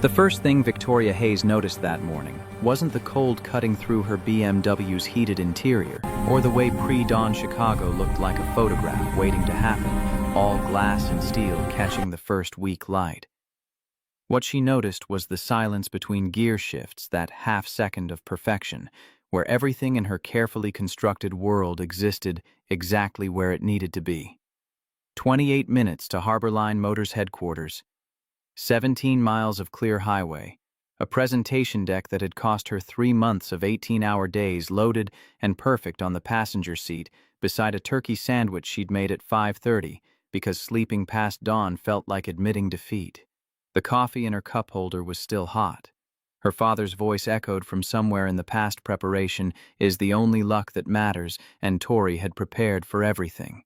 The first thing Victoria Hayes noticed that morning wasn't the cold cutting through her BMW's heated interior, or the way pre-dawn Chicago looked like a photograph waiting to happen, all glass and steel catching the first weak light. What she noticed was the silence between gear shifts, that half-second of perfection, where everything in her carefully constructed world existed exactly where it needed to be. 28 minutes to Harborline Motors headquarters. 17 miles of clear highway, a presentation deck that had cost her 3 months of 18-hour days loaded and perfect on the passenger seat beside a turkey sandwich she'd made at 5:30 because sleeping past dawn felt like admitting defeat. The coffee in her cup holder was still hot. Her father's voice echoed from somewhere in the past. Preparation is the only luck that matters, and Tori had prepared for everything.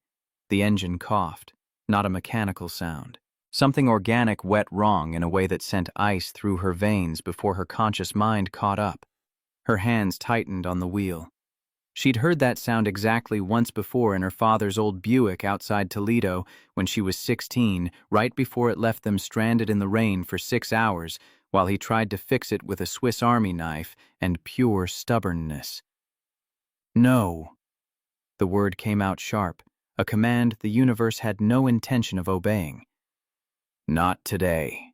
The engine coughed, not a mechanical sound. Something organic went wrong in a way that sent ice through her veins before her conscious mind caught up. Her hands tightened on the wheel. She'd heard that sound exactly once before in her father's old Buick outside Toledo when she was 16, right before it left them stranded in the rain for 6 hours while he tried to fix it with a Swiss Army knife and pure stubbornness. No. The word came out sharp, a command the universe had no intention of obeying. Not today.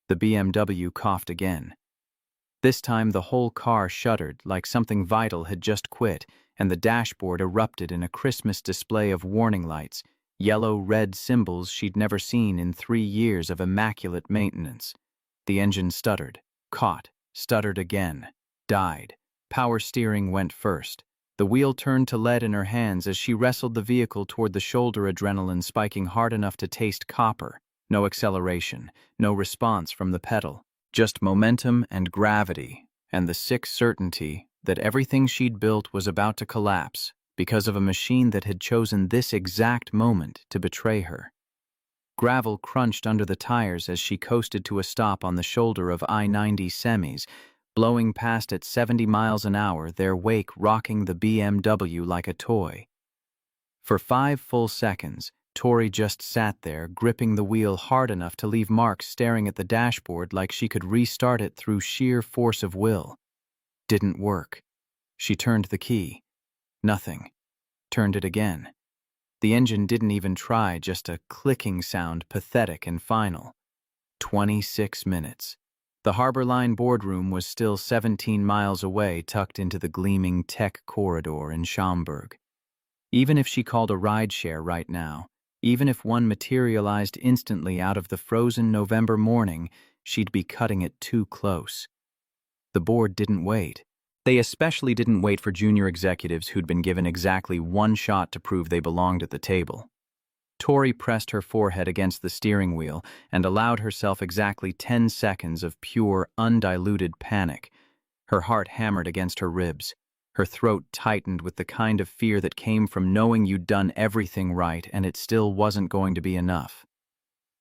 The BMW coughed again. This time the whole car shuddered like something vital had just quit, and the dashboard erupted in a Christmas display of warning lights, yellow-red symbols she'd never seen in 3 years of immaculate maintenance. The engine stuttered, caught, stuttered again, died. Power steering went first. The wheel turned to lead in her hands as she wrestled the vehicle toward the shoulder, adrenaline spiking hard enough to taste copper. No acceleration, no response from the pedal, just momentum and gravity, and the sick certainty that everything she'd built was about to collapse because of a machine that had chosen this exact moment to betray her. Gravel crunched under the tires as she coasted to a stop on the shoulder of I-90 semis, blowing past at 70 miles an hour, their wake rocking the BMW like a toy. For 5 full seconds, Tori just sat there, gripping the wheel hard enough to leave marks staring at the dashboard like she could restart it through sheer force of will. Didn't work. She turned the key. Nothing. Turned it again. The engine didn't even try, just a clicking sound, pathetic and final. 26 minutes. The Harborline boardroom was still 17 miles away, tucked into the gleaming tech corridor in Schaumburg. Even if she called a rideshare right now, even if one materialized instantly out of the frozen November morning, she'd be cutting it too close. The board didn't wait. They especially didn't wait for junior executives who'd been given exactly 1 shot to prove they belonged at the table. Tori pressed her forehead against the steering wheel and allowed herself exactly 10 seconds of pure, undiluted panic. Her heart hammered against her ribs. Her throat tightened with the kind of fear that came from knowing you'd done everything right and it still wasn't going to be enough.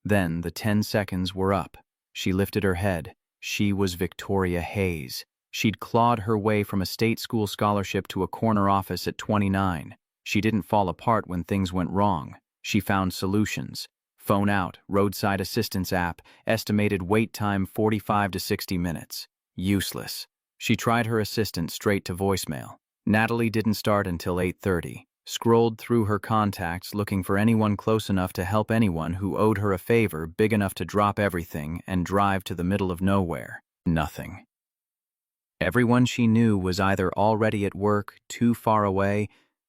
Then the 10 seconds were up. She lifted her head. She was Victoria Hayes. She'd clawed her way from a state school scholarship to a corner office at 29. She didn't fall apart when things went wrong. She found solutions. Phone out, roadside assistance app, estimated wait time 45 to 60 minutes. Useless. She tried her assistant straight to voicemail. Natalie didn't start until 8:30. Scrolled through her contacts looking for anyone close enough to help anyone who owed her a favor big enough to drop everything and drive to the middle of nowhere. Nothing. Everyone she knew was either already at work, too far away,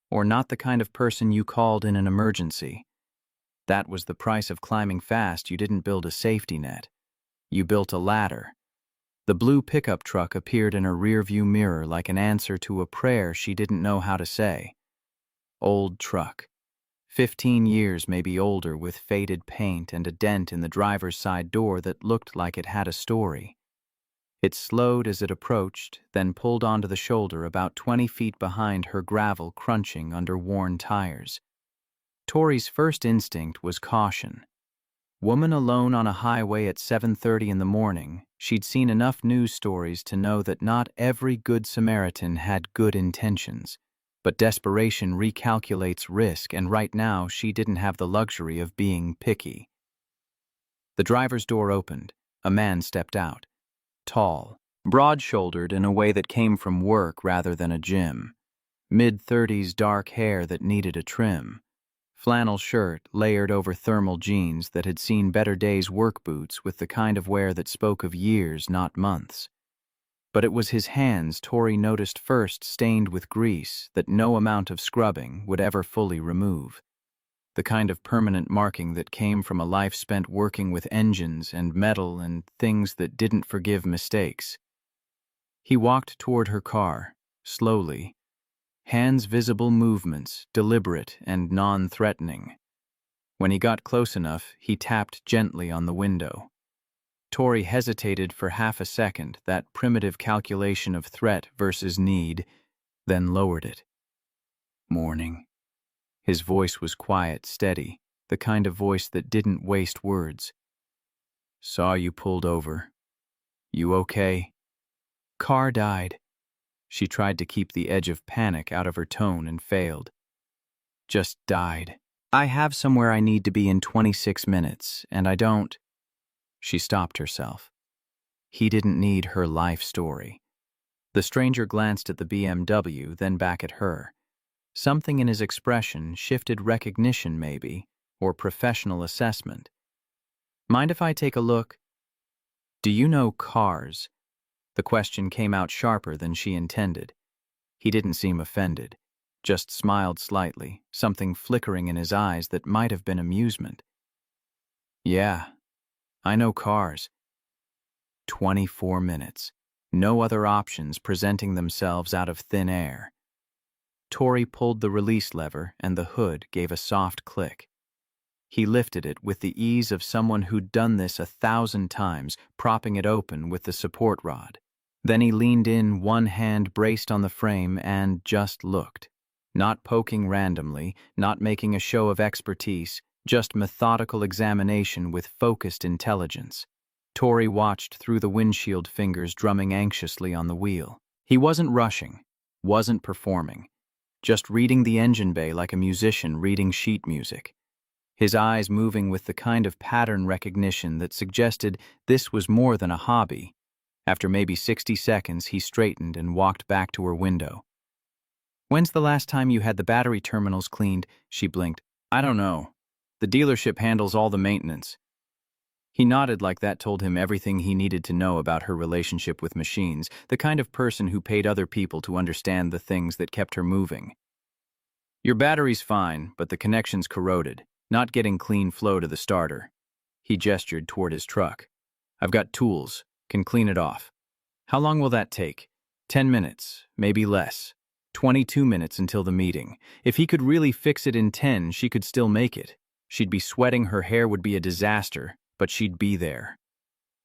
or not the kind of person you called in an emergency. That was the price of climbing fast. You didn't build a safety net. You built a ladder. The blue pickup truck appeared in her rearview mirror like an answer to a prayer she didn't know how to say. Old truck. 15 years maybe older, with faded paint and a dent in the driver's side door that looked like it had a story. It slowed as it approached, then pulled onto the shoulder about 20 feet behind her, gravel crunching under worn tires. Tori's first instinct was caution. Woman alone on a highway at 7:30 in the morning, she'd seen enough news stories to know that not every good Samaritan had good intentions. But desperation recalculates risk, and right now she didn't have the luxury of being picky. The driver's door opened. A man stepped out. Tall, broad-shouldered in a way that came from work rather than a gym. Mid-30s dark hair that needed a trim. Flannel shirt layered over thermal jeans that had seen better days, work boots with the kind of wear that spoke of years, not months. But it was his hands Tori noticed first, stained with grease that no amount of scrubbing would ever fully remove. The kind of permanent marking that came from a life spent working with engines and metal and things that didn't forgive mistakes. He walked toward her car, slowly, hands visible movements, deliberate and non-threatening. When he got close enough, he tapped gently on the window. Tori hesitated for half a second, that primitive calculation of threat versus need, then lowered it. Morning. His voice was quiet, steady, the kind of voice that didn't waste words. Saw you pulled over. You okay? Car died. She tried to keep the edge of panic out of her tone and failed. Just died. I have somewhere I need to be in 26 minutes, and I don't. She stopped herself. He didn't need her life story. The stranger glanced at the BMW, then back at her. Something in his expression shifted recognition maybe, or professional assessment. Mind if I take a look? Do you know cars? The question came out sharper than she intended. He didn't seem offended, just smiled slightly, something flickering in his eyes that might have been amusement. Yeah, I know cars. 24 minutes. No other options presenting themselves out of thin air. Tori pulled the release lever and the hood gave a soft click. He lifted it with the ease of someone who'd done this 1,000 times, propping it open with the support rod. Then he leaned in, one hand braced on the frame, and just looked. Not poking randomly, not making a show of expertise, just methodical examination with focused intelligence. Tori watched through the windshield, fingers drumming anxiously on the wheel. He wasn't rushing, wasn't performing. Just reading the engine bay like a musician reading sheet music. His eyes moving with the kind of pattern recognition that suggested this was more than a hobby. After maybe 60 seconds, he straightened and walked back to her window. When's the last time you had the battery terminals cleaned? She blinked. I don't know. The dealership handles all the maintenance. He nodded like that told him everything he needed to know about her relationship with machines, the kind of person who paid other people to understand the things that kept her moving. Your battery's fine, but the connection's corroded, not getting clean flow to the starter. He gestured toward his truck. I've got tools, can clean it off. How long will that take? 10 minutes, maybe less. 22 minutes until the meeting. If he could really fix it in 10, she could still make it. She'd be sweating, her hair would be a disaster, but she'd be there.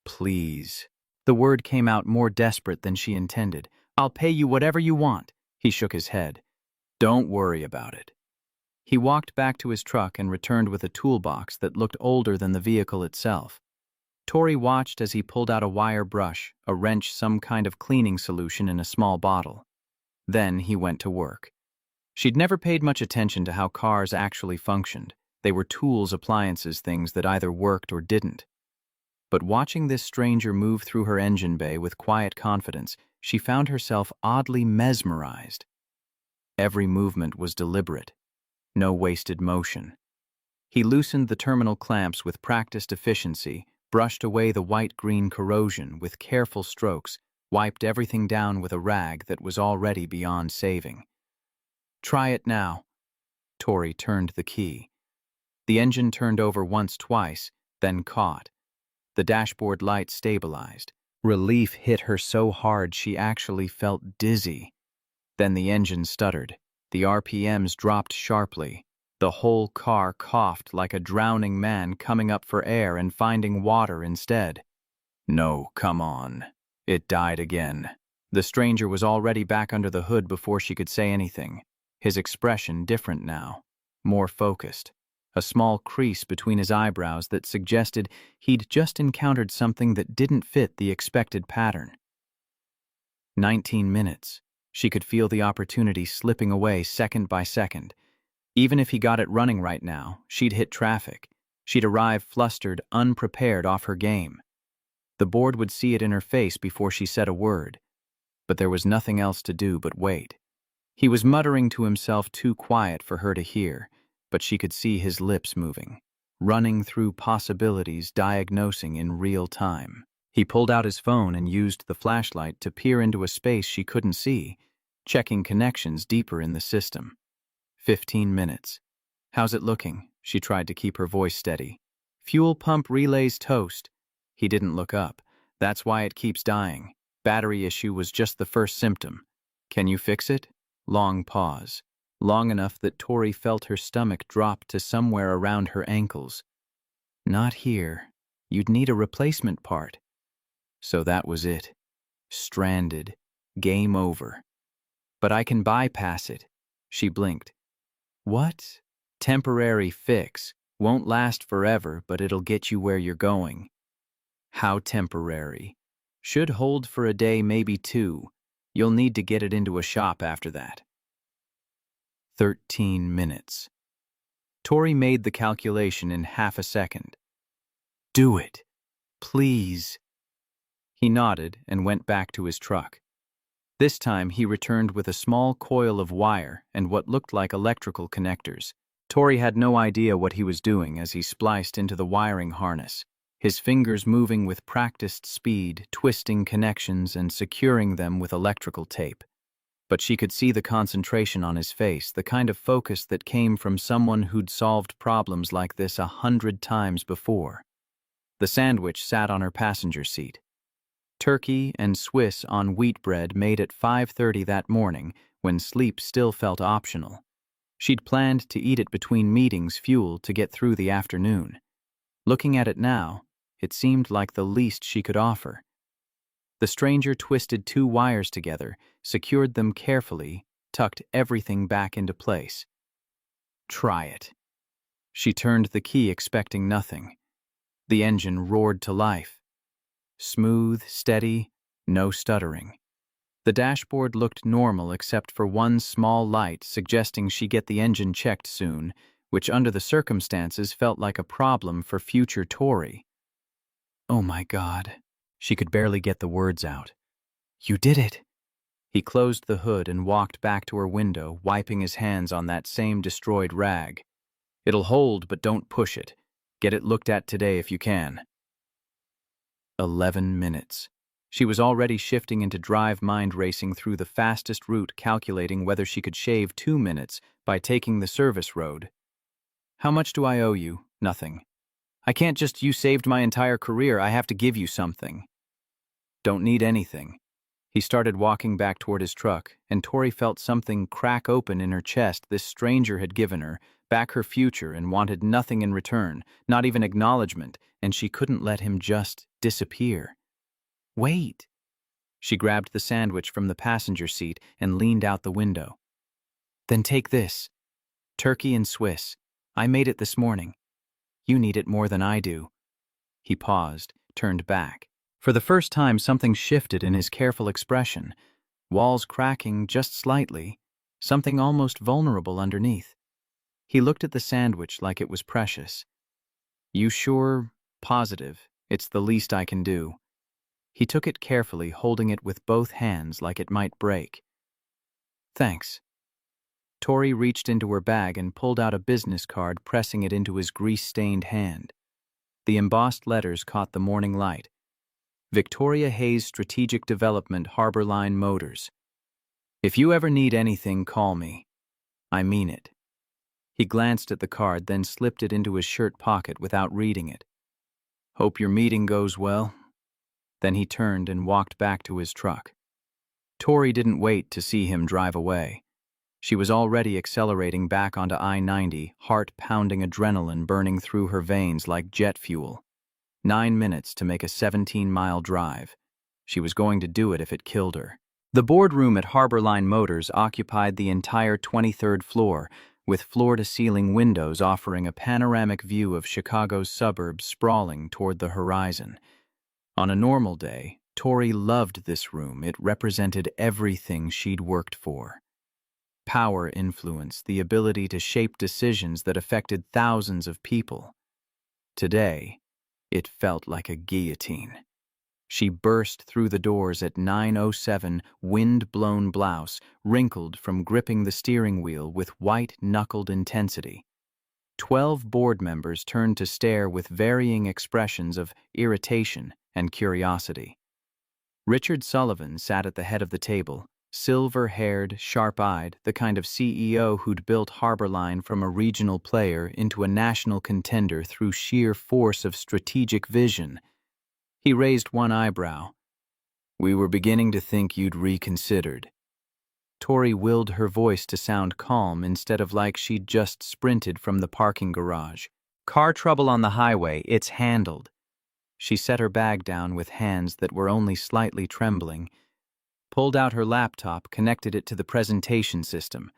Please. The word came out more desperate than she intended. I'll pay you whatever you want. He shook his head. Don't worry about it. He walked back to his truck and returned with a toolbox that looked older than the vehicle itself. Tori watched as he pulled out a wire brush, a wrench, some kind of cleaning solution in a small bottle. Then he went to work. She'd never paid much attention to how cars actually functioned. They were tools, appliances, things that either worked or didn't. But watching this stranger move through her engine bay with quiet confidence, she found herself oddly mesmerized. Every movement was deliberate. No wasted motion. He loosened the terminal clamps with practiced efficiency, brushed away the white-green corrosion with careful strokes, wiped everything down with a rag that was already beyond saving. Try it now. Tori turned the key. The engine turned over once, twice, then caught. The dashboard light stabilized. Relief hit her so hard she actually felt dizzy. Then the engine stuttered. The RPMs dropped sharply. The whole car coughed like a drowning man coming up for air and finding water instead. No, come on. It died again. The stranger was already back under the hood before she could say anything. His expression different now, more focused. A small crease between his eyebrows that suggested he'd just encountered something that didn't fit the expected pattern. 19 minutes. She could feel the opportunity slipping away second by second. Even if he got it running right now, she'd hit traffic. She'd arrive flustered, unprepared, off her game. The board would see it in her face before she said a word, but there was nothing else to do but wait. He was muttering to himself, too quiet for her to hear, but she could see his lips moving, running through possibilities, diagnosing in real time. He pulled out his phone and used the flashlight to peer into a space she couldn't see, checking connections deeper in the system. 15 minutes. How's it looking? She tried to keep her voice steady. Fuel pump relays toast. He didn't look up. That's why it keeps dying. Battery issue was just the first symptom. Can you fix it? Long pause. Long enough that Tori felt her stomach drop to somewhere around her ankles. Not here. You'd need a replacement part. So that was it. Stranded. Game over. But I can bypass it. She blinked. What? Temporary fix. Won't last forever, but it'll get you where you're going. How temporary? Should hold for a day, maybe two. You'll need to get it into a shop after that. 13 minutes. Tori made the calculation in half a second. Do it. Please. He nodded and went back to his truck. This time he returned with a small coil of wire and what looked like electrical connectors. Tori had no idea what he was doing as he spliced into the wiring harness, his fingers moving with practiced speed, twisting connections and securing them with electrical tape. But she could see the concentration on his face, the kind of focus that came from someone who'd solved problems like this 100 times before. The sandwich sat on her passenger seat. Turkey and Swiss on wheat bread made at 5:30 that morning when sleep still felt optional. She'd planned to eat it between meetings, fuel to get through the afternoon. Looking at it now, it seemed like the least she could offer. The stranger twisted 2 wires together, secured them carefully, tucked everything back into place. Try it. She turned the key expecting nothing. The engine roared to life. Smooth, steady, no stuttering. The dashboard looked normal except for one small light suggesting she get the engine checked soon, which under the circumstances felt like a problem for future Tori. Oh my God. She could barely get the words out. You did it. He closed the hood and walked back to her window, wiping his hands on that same destroyed rag. It'll hold, but don't push it. Get it looked at today if you can. 11 minutes. She was already shifting into drive mind racing through the fastest route, calculating whether she could shave 2 minutes by taking the service road. How much do I owe you? Nothing. I can't just, you saved my entire career, I have to give you something. Don't need anything. He started walking back toward his truck, and Tori felt something crack open in her chest this stranger had given her, back her future, and wanted nothing in return, not even acknowledgement, and she couldn't let him just disappear. Wait. She grabbed the sandwich from the passenger seat and leaned out the window. Then take this. Turkey and Swiss. I made it this morning. You need it more than I do. He paused, turned back. For the first time, something shifted in his careful expression. Walls cracking just slightly, something almost vulnerable underneath. He looked at the sandwich like it was precious. You sure? Positive. It's the least I can do. He took it carefully, holding it with both hands like it might break. Thanks. Tori reached into her bag and pulled out a business card, pressing it into his grease-stained hand. The embossed letters caught the morning light. Victoria Hayes Strategic Development, Harbor Line Motors. If you ever need anything, call me. I mean it. He glanced at the card, then slipped it into his shirt pocket without reading it. Hope your meeting goes well. Then he turned and walked back to his truck. Tori didn't wait to see him drive away. She was already accelerating back onto I-90, heart-pounding adrenaline burning through her veins like jet fuel. 9 minutes to make a 17-mile drive. She was going to do it if it killed her. The boardroom at Harbor Line Motors occupied the entire 23rd floor, with floor-to-ceiling windows offering a panoramic view of Chicago's suburbs sprawling toward the horizon. On a normal day, Tori loved this room. It represented everything she'd worked for. Power, influence, the ability to shape decisions that affected thousands of people. Today, it felt like a guillotine. She burst through the doors at 9:07, wind-blown blouse, wrinkled from gripping the steering wheel with white-knuckled intensity. 12 board members turned to stare with varying expressions of irritation and curiosity. Richard Sullivan sat at the head of the table, silver-haired, sharp-eyed, the kind of CEO who'd built Harborline from a regional player into a national contender through sheer force of strategic vision. He raised one eyebrow. "We were beginning to think you'd reconsidered." Tori willed her voice to sound calm instead of like she'd just sprinted from the parking garage. "Car trouble on the highway, it's handled." She set her bag down with hands that were only slightly trembling, pulled out her laptop, connected it to the presentation system.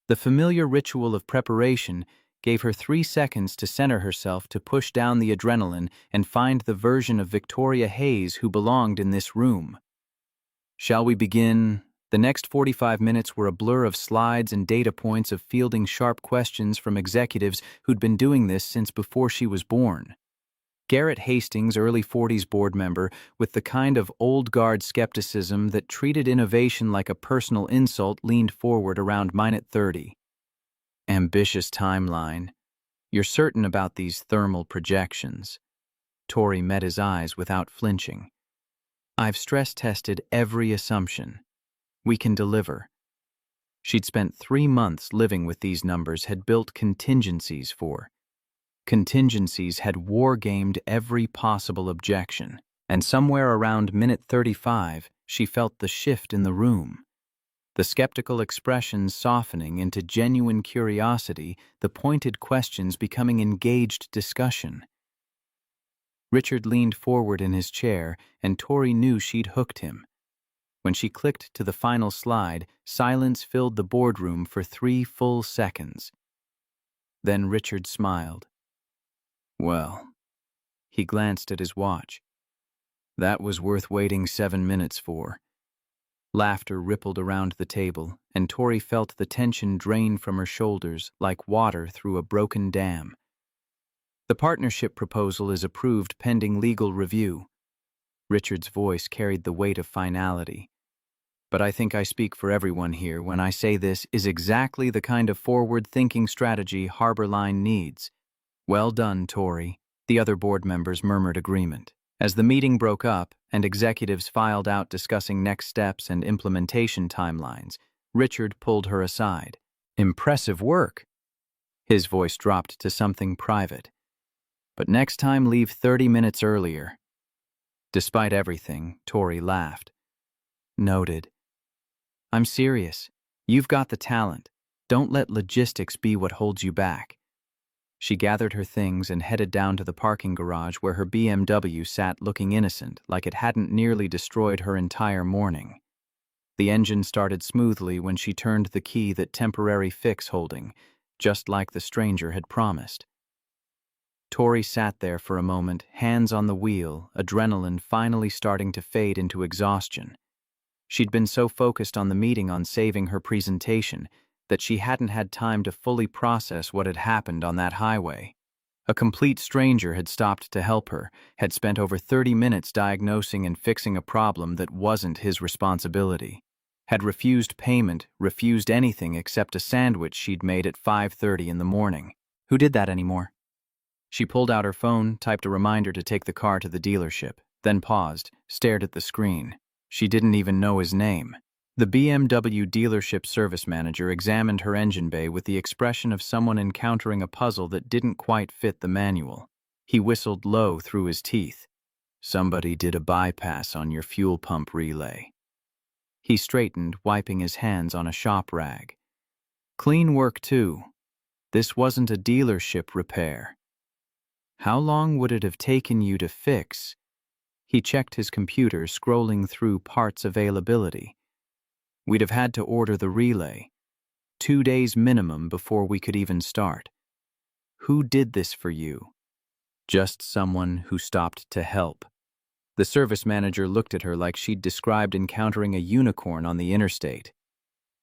The familiar ritual of preparation gave her 3 seconds to center herself, to push down the adrenaline and find the version of Victoria Hayes who belonged in this room. "Shall we begin?" The next 45 minutes were a blur of slides and data points of fielding sharp questions from executives who'd been doing this since before she was born. Garrett Hastings, early 40s board member, with the kind of old-guard skepticism that treated innovation like a personal insult, leaned forward around minute 30. "Ambitious timeline. You're certain about these thermal projections?" Tori met his eyes without flinching. "I've stress-tested every assumption. We can deliver." She'd spent 3 months living with these numbers, had built contingencies had war-gamed every possible objection, and somewhere around minute 35, she felt the shift in the room. The skeptical expressions softening into genuine curiosity, the pointed questions becoming engaged discussion. Richard leaned forward in his chair, and Tori knew she'd hooked him. When she clicked to the final slide, silence filled the boardroom for 3 full seconds. Then Richard smiled. "Well," he glanced at his watch, "that was worth waiting 7 minutes for." Laughter rippled around the table, and Tori felt the tension drain from her shoulders like water through a broken dam. "The partnership proposal is approved pending legal review." Richard's voice carried the weight of finality. "But I think I speak for everyone here when I say this is exactly the kind of forward-thinking strategy Harborline needs." "Well done, Tori," the other board members murmured agreement. As the meeting broke up and executives filed out discussing next steps and implementation timelines, Richard pulled her aside. "Impressive work." His voice dropped to something private. "But next time leave 30 minutes earlier." Despite everything, Tori laughed. "Noted." "I'm serious. You've got the talent. Don't let logistics be what holds you back." She gathered her things and headed down to the parking garage where her BMW sat looking innocent, like it hadn't nearly destroyed her entire morning. The engine started smoothly when she turned the key, that temporary fix holding, just like the stranger had promised. Tori sat there for a moment, hands on the wheel, adrenaline finally starting to fade into exhaustion. She'd been so focused on the meeting, on saving her presentation, that she hadn't had time to fully process what had happened on that highway. A complete stranger had stopped to help her, had spent over 30 minutes diagnosing and fixing a problem that wasn't his responsibility, had refused payment, refused anything except a sandwich she'd made at 5:30 in the morning. Who did that anymore? She pulled out her phone, typed a reminder to take the car to the dealership, then paused, stared at the screen. She didn't even know his name. The BMW dealership service manager examined her engine bay with the expression of someone encountering a puzzle that didn't quite fit the manual. He whistled low through his teeth. "Somebody did a bypass on your fuel pump relay." He straightened, wiping his hands on a shop rag. "Clean work, too. This wasn't a dealership repair." "How long would it have taken you to fix?" He checked his computer, scrolling through parts availability. "We'd have had to order the relay. 2 days minimum before we could even start." "Who did this for you?" "Just someone who stopped to help." The service manager looked at her like she'd described encountering a unicorn on the interstate.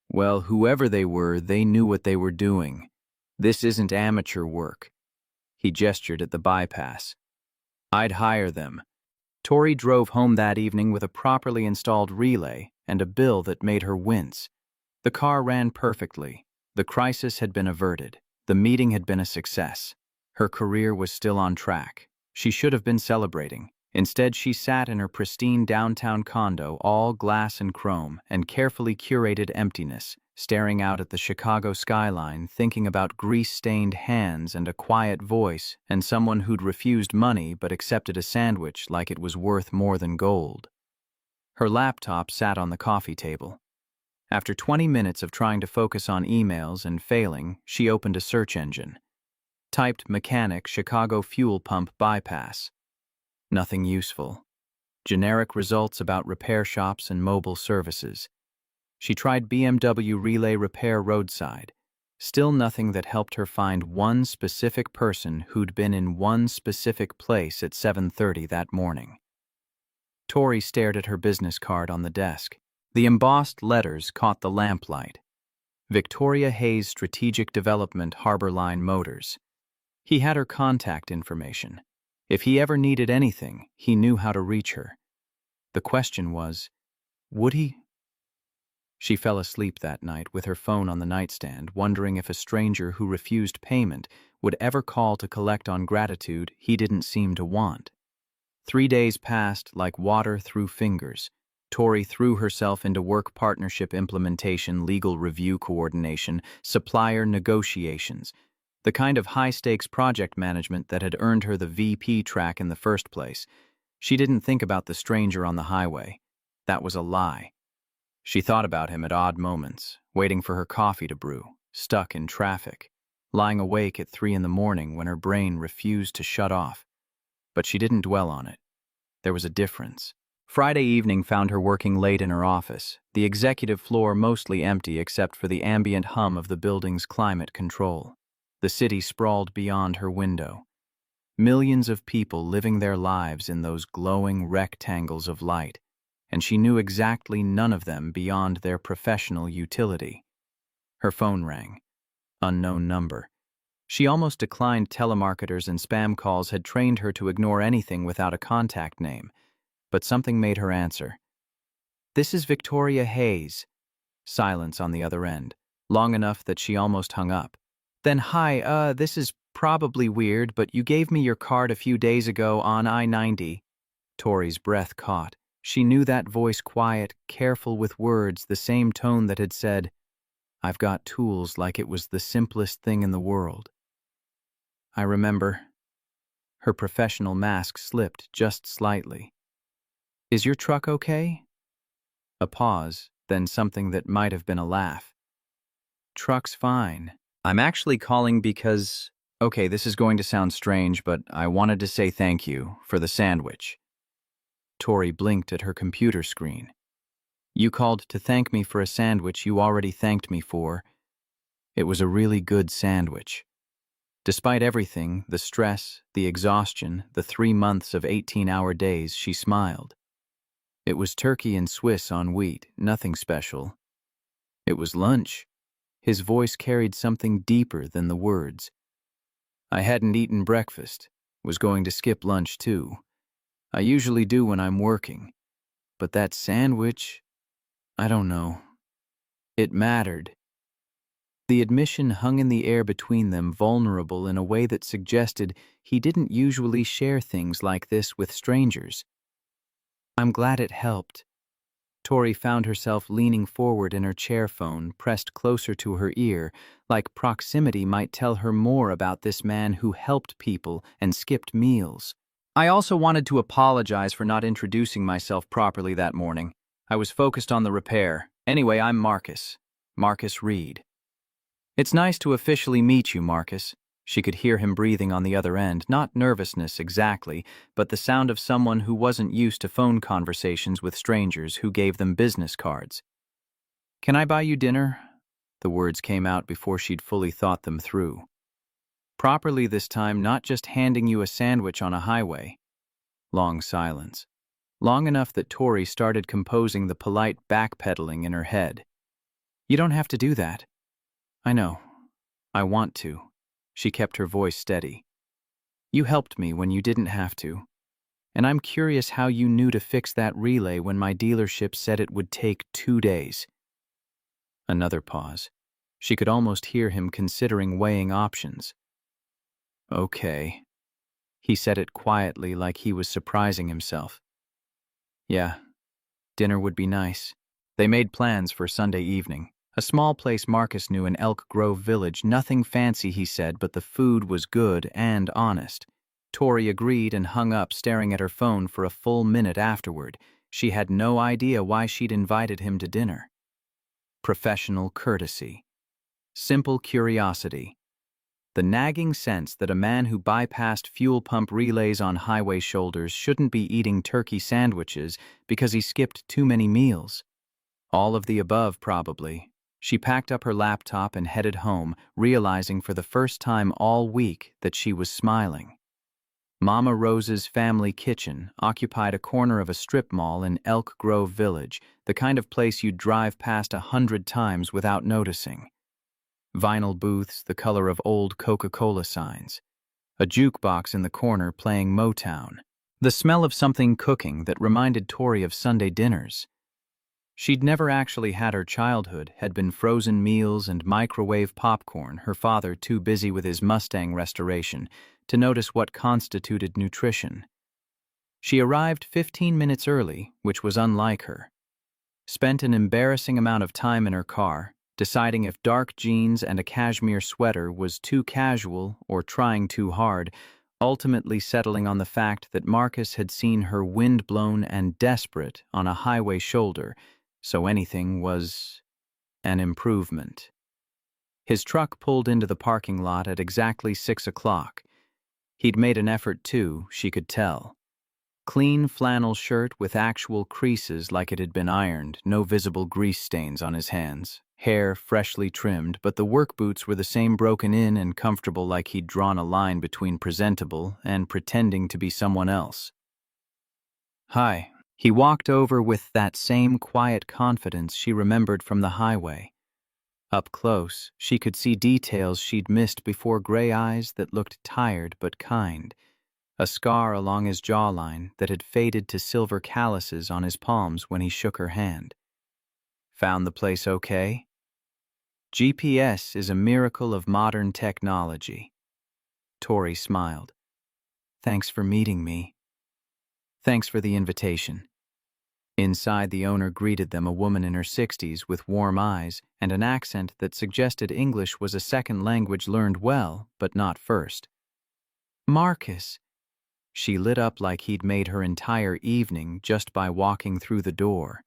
"Well, whoever they were, they knew what they were doing. This isn't amateur work." He gestured at the bypass. "I'd hire them." Tori drove home that evening with a properly installed relay and a bill that made her wince. The car ran perfectly. The crisis had been averted. The meeting had been a success. Her career was still on track. She should have been celebrating. Instead, she sat in her pristine downtown condo, all glass and chrome, and carefully curated emptiness, staring out at the Chicago skyline, thinking about grease-stained hands and a quiet voice and someone who'd refused money but accepted a sandwich like it was worth more than gold. Her laptop sat on the coffee table. After 20 minutes of trying to focus on emails and failing, she opened a search engine. Typed mechanic Chicago fuel pump bypass. Nothing useful. Generic results about repair shops and mobile services. She tried BMW relay repair roadside. Still nothing that helped her find one specific person who'd been in one specific place at 7:30 that morning. Tori stared at her business card on the desk. The embossed letters caught the lamplight. Victoria Hayes Strategic Development Harbor Line Motors. He had her contact information. If he ever needed anything, he knew how to reach her. The question was, would he? She fell asleep that night with her phone on the nightstand, wondering if a stranger who refused payment would ever call to collect on gratitude he didn't seem to want. 3 days passed like water through fingers. Tori threw herself into work partnership implementation, legal review coordination, supplier negotiations, the kind of high-stakes project management that had earned her the VP track in the first place. She didn't think about the stranger on the highway. That was a lie. She thought about him at odd moments, waiting for her coffee to brew, stuck in traffic, lying awake at 3 in the morning when her brain refused to shut off. But she didn't dwell on it. There was a difference. Friday evening found her working late in her office, the executive floor mostly empty except for the ambient hum of the building's climate control. The city sprawled beyond her window. Millions of people living their lives in those glowing rectangles of light, and she knew exactly none of them beyond their professional utility. Her phone rang. Unknown number. She almost declined. Telemarketers and spam calls had trained her to ignore anything without a contact name, but something made her answer. "This is Victoria Hayes." Silence on the other end, long enough that she almost hung up. Then, "Hi, this is probably weird, but you gave me your card a few days ago on I-90. Tori's breath caught. She knew that voice, quiet, careful with words, the same tone that had said, "I've got tools," like it was the simplest thing in the world. "I remember." Her professional mask slipped just slightly. "Is your truck okay?" A pause, then something that might have been a laugh. "Truck's fine. I'm actually calling because, okay, this is going to sound strange, but I wanted to say thank you for the sandwich." Tori blinked at her computer screen. "You called to thank me for a sandwich you already thanked me for. It was a really good sandwich." Despite everything, the stress, the exhaustion, the 3 months of 18-hour days, she smiled. It was turkey and Swiss on wheat, nothing special. It was lunch. His voice carried something deeper than the words. "I hadn't eaten breakfast, was going to skip lunch too. I usually do when I'm working. But that sandwich, I don't know. It mattered." The admission hung in the air between them, vulnerable in a way that suggested he didn't usually share things like this with strangers. "I'm glad it helped." Tori found herself leaning forward in her chair phone, pressed closer to her ear, like proximity might tell her more about this man who helped people and skipped meals. "I also wanted to apologize for not introducing myself properly that morning. I was focused on the repair. Anyway, I'm Marcus. Marcus Reed." "It's nice to officially meet you, Marcus." She could hear him breathing on the other end, not nervousness exactly, but the sound of someone who wasn't used to phone conversations with strangers who gave them business cards. "Can I buy you dinner?" The words came out before she'd fully thought them through. Properly this time, not just handing you a sandwich on a highway. Long silence. Long enough that Tori started composing the polite backpedaling in her head. "You don't have to do that." "I know. I want to." She kept her voice steady. "You helped me when you didn't have to. And I'm curious how you knew to fix that relay when my dealership said it would take 2 days. Another pause. She could almost hear him considering weighing options. Okay. He said it quietly, like he was surprising himself. Yeah, dinner would be nice. They made plans for Sunday evening. A small place Marcus knew in Elk Grove Village. Nothing fancy, he said, but the food was good and honest. Tori agreed and hung up, staring at her phone for a full minute afterward. She had no idea why she'd invited him to dinner. Professional courtesy. Simple curiosity. The nagging sense that a man who bypassed fuel pump relays on highway shoulders shouldn't be eating turkey sandwiches because he skipped too many meals. All of the above, probably. She packed up her laptop and headed home, realizing for the first time all week that she was smiling. Mama Rose's family kitchen occupied a corner of a strip mall in Elk Grove Village, the kind of place you'd drive past 100 times without noticing. Vinyl booths the color of old Coca-Cola signs. A jukebox in the corner playing Motown. The smell of something cooking that reminded Tori of Sunday dinners. She'd never actually had her childhood, had been frozen meals and microwave popcorn, her father too busy with his Mustang restoration to notice what constituted nutrition. She arrived 15 minutes early, which was unlike her. Spent an embarrassing amount of time in her car, deciding if dark jeans and a cashmere sweater was too casual or trying too hard, ultimately settling on the fact that Marcus had seen her wind-blown and desperate on a highway shoulder, so anything was an improvement. His truck pulled into the parking lot at exactly 6 o'clock. He'd made an effort too, she could tell. Clean flannel shirt with actual creases like it had been ironed, no visible grease stains on his hands. Hair freshly trimmed, but the work boots were the same, broken in and comfortable, like he'd drawn a line between presentable and pretending to be someone else. Hi. He walked over with that same quiet confidence she remembered from the highway. Up close, she could see details she'd missed before, gray eyes that looked tired but kind, a scar along his jawline that had faded to silver calluses on his palms when he shook her hand. Found the place okay? GPS is a miracle of modern technology. Tori smiled. Thanks for meeting me. Thanks for the invitation. Inside, the owner greeted them, a woman in her 60s with warm eyes and an accent that suggested English was a second language learned well, but not first. Marcus. She lit up like he'd made her entire evening just by walking through the door.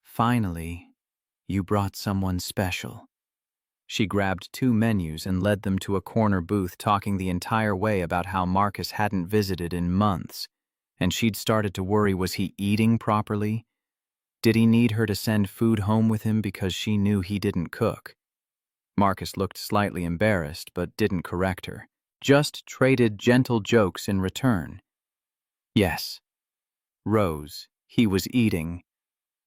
Finally, you brought someone special. She grabbed 2 menus and led them to a corner booth, talking the entire way about how Marcus hadn't visited in months. And she'd started to worry, was he eating properly? Did he need her to send food home with him because she knew he didn't cook? Marcus looked slightly embarrassed but didn't correct her, just traded gentle jokes in return. Yes. Rose, he was eating.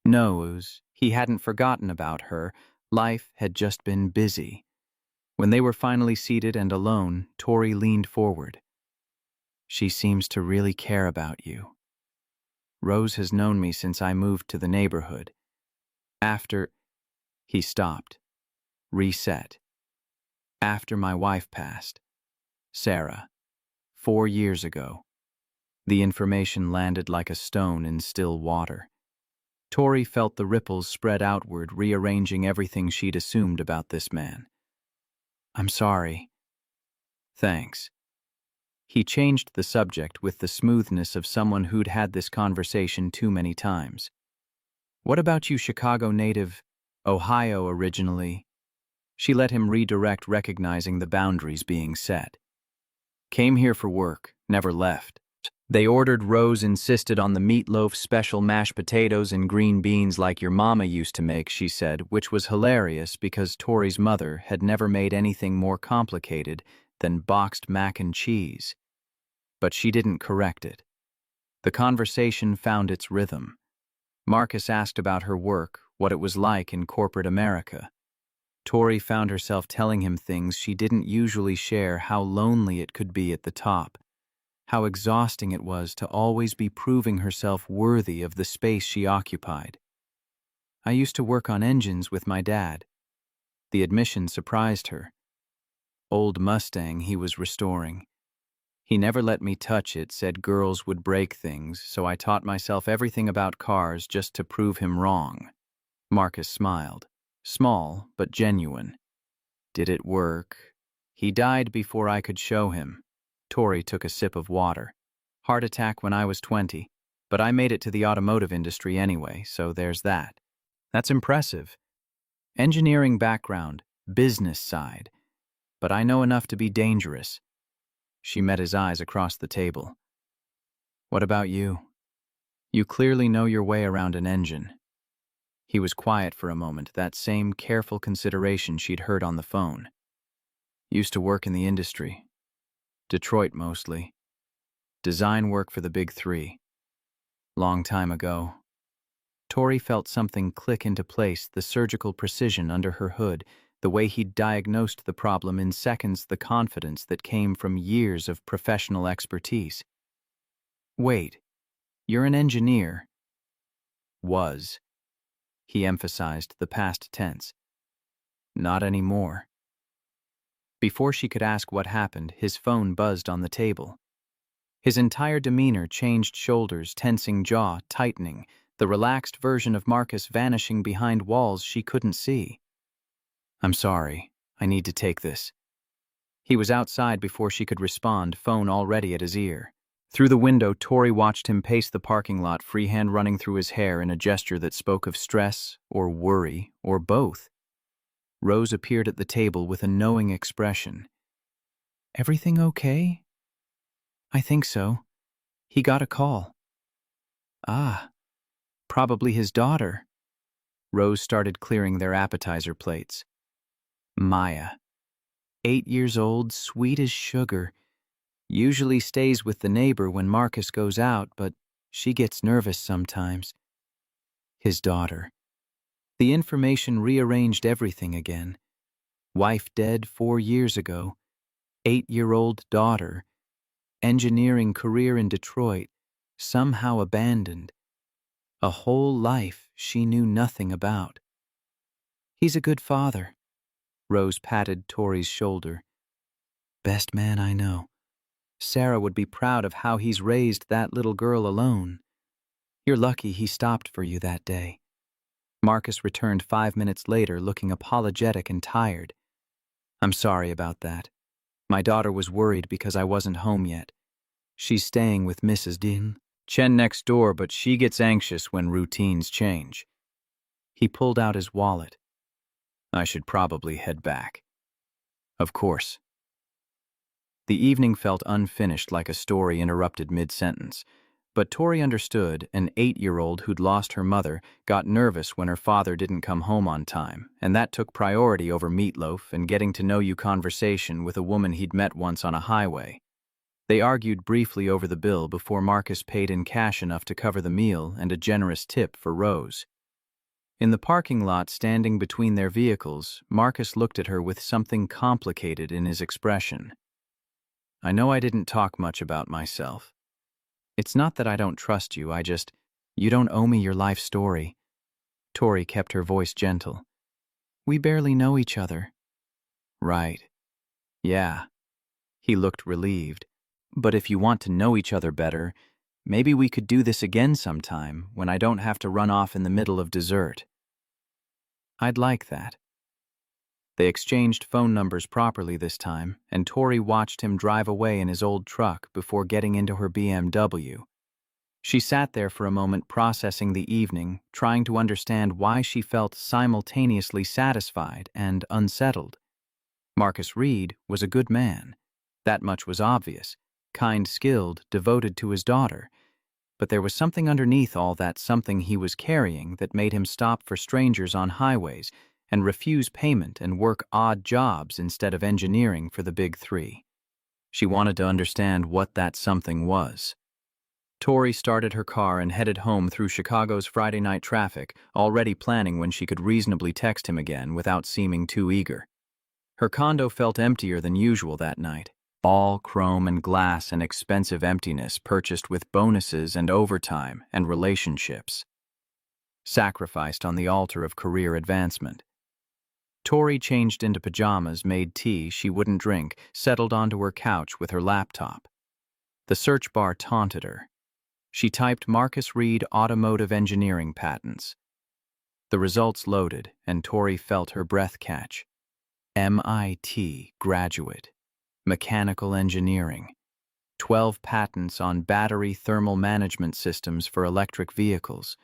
Knows, he hadn't forgotten about her. Life had just been busy. When they were finally seated and alone, Tori leaned forward. She seems to really care about you. Rose has known me since I moved to the neighborhood. He stopped. Reset. After my wife passed. Sarah. 4 years ago. The information landed like a stone in still water. Tori felt the ripples spread outward, rearranging everything she'd assumed about this man. I'm sorry. Thanks. He changed the subject with the smoothness of someone who'd had this conversation too many times. What about you, Chicago native? Ohio originally? She let him redirect, recognizing the boundaries being set. Came here for work, never left. They ordered. Rose insisted on the meatloaf, special mashed potatoes and green beans like your mama used to make, she said, which was hilarious because Tori's mother had never made anything more complicated than boxed mac and cheese. But she didn't correct it. The conversation found its rhythm. Marcus asked about her work, what it was like in corporate America. Tori found herself telling him things she didn't usually share, how lonely it could be at the top. how exhausting it was to always be proving herself worthy of the space she occupied. I used to work on engines with my dad. The admission surprised her. Old Mustang he was restoring. He never let me touch it, said girls would break things, so I taught myself everything about cars just to prove him wrong. Marcus smiled. Small, but genuine. Did it work? He died before I could show him. Tori took a sip of water. Heart attack when I was 20, but I made it to the automotive industry anyway, so there's that. That's impressive. Engineering background, business side. But I know enough to be dangerous. She met his eyes across the table. What about you? You clearly know your way around an engine. He was quiet for a moment, that same careful consideration she'd heard on the phone. Used to work in the industry. Detroit mostly. Design work for the big three. Long time ago. Tori felt something click into place, the surgical precision under her hood, the way he'd diagnosed the problem in seconds, the confidence that came from years of professional expertise. Wait, you're an engineer. Was. He emphasized the past tense. Not anymore. Before she could ask what happened, his phone buzzed on the table. His entire demeanor changed, shoulders tensing, jaw tightening, the relaxed version of Marcus vanishing behind walls she couldn't see. I'm sorry, I need to take this. He was outside before she could respond, phone already at his ear. Through the window, Tori watched him pace the parking lot, freehand running through his hair in a gesture that spoke of stress or worry or both. Rose appeared at the table with a knowing expression. Everything okay? I think so. He got a call. Ah, probably his daughter. Rose started clearing their appetizer plates. Maya. 8 years old, sweet as sugar. Usually stays with the neighbor when Marcus goes out, but she gets nervous sometimes. His daughter. The information rearranged everything again. Wife dead 4 years ago. 8-year-old daughter. Engineering career in Detroit. Somehow abandoned. A whole life she knew nothing about. He's a good father. Rose patted Tori's shoulder. Best man I know. Sarah would be proud of how he's raised that little girl alone. You're lucky he stopped for you that day. Marcus returned 5 minutes later, looking apologetic and tired. I'm sorry about that. My daughter was worried because I wasn't home yet. She's staying with Mrs. Din. Chen next door, but she gets anxious when routines change. He pulled out his wallet. I should probably head back. Of course. The evening felt unfinished, like a story interrupted mid-sentence. But Tori understood. An 8-year-old who'd lost her mother got nervous when her father didn't come home on time, and that took priority over meatloaf and getting-to-know-you conversation with a woman he'd met once on a highway. They argued briefly over the bill before Marcus paid in cash enough to cover the meal and a generous tip for Rose. In the parking lot, standing between their vehicles, Marcus looked at her with something complicated in his expression. I know I didn't talk much about myself. It's not that I don't trust you, you don't owe me your life story. Tori kept her voice gentle. We barely know each other. Right. Yeah. He looked relieved. But if you want to know each other better, maybe we could do this again sometime when I don't have to run off in the middle of dessert. I'd like that. They exchanged phone numbers properly this time, and Tori watched him drive away in his old truck before getting into her BMW. She sat there for a moment, processing the evening, trying to understand why she felt simultaneously satisfied and unsettled. Marcus Reed was a good man. That much was obvious. Kind, skilled, devoted to his daughter. But there was something underneath all that, something he was carrying, that made him stop for strangers on highways and refuse payment and work odd jobs instead of engineering for the big three. She wanted to understand what that something was. Tori started her car and headed home through Chicago's Friday night traffic, already planning when she could reasonably text him again without seeming too eager. Her condo felt emptier than usual that night. All chrome and glass and expensive emptiness purchased with bonuses and overtime and relationships. Sacrificed on the altar of career advancement. Tori changed into pajamas, made tea she wouldn't drink, settled onto her couch with her laptop. The search bar taunted her. She typed Marcus Reed automotive engineering patents. The results loaded, and Tori felt her breath catch. MIT graduate. Mechanical engineering. 12 patents on battery thermal management systems for electric vehicles.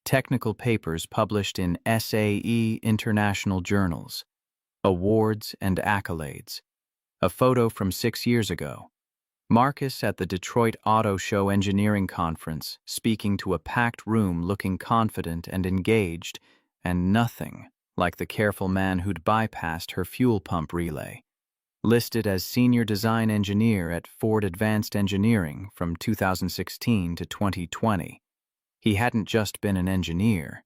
Technical papers published in SAE international journals. Awards and accolades. A photo from 6 years ago. Marcus at the Detroit Auto Show Engineering Conference, speaking to a packed room looking confident and engaged, and nothing like the careful man who'd bypassed her fuel pump relay. Listed as Senior Design Engineer at Ford Advanced Engineering from 2016 to 2020. He hadn't just been an engineer.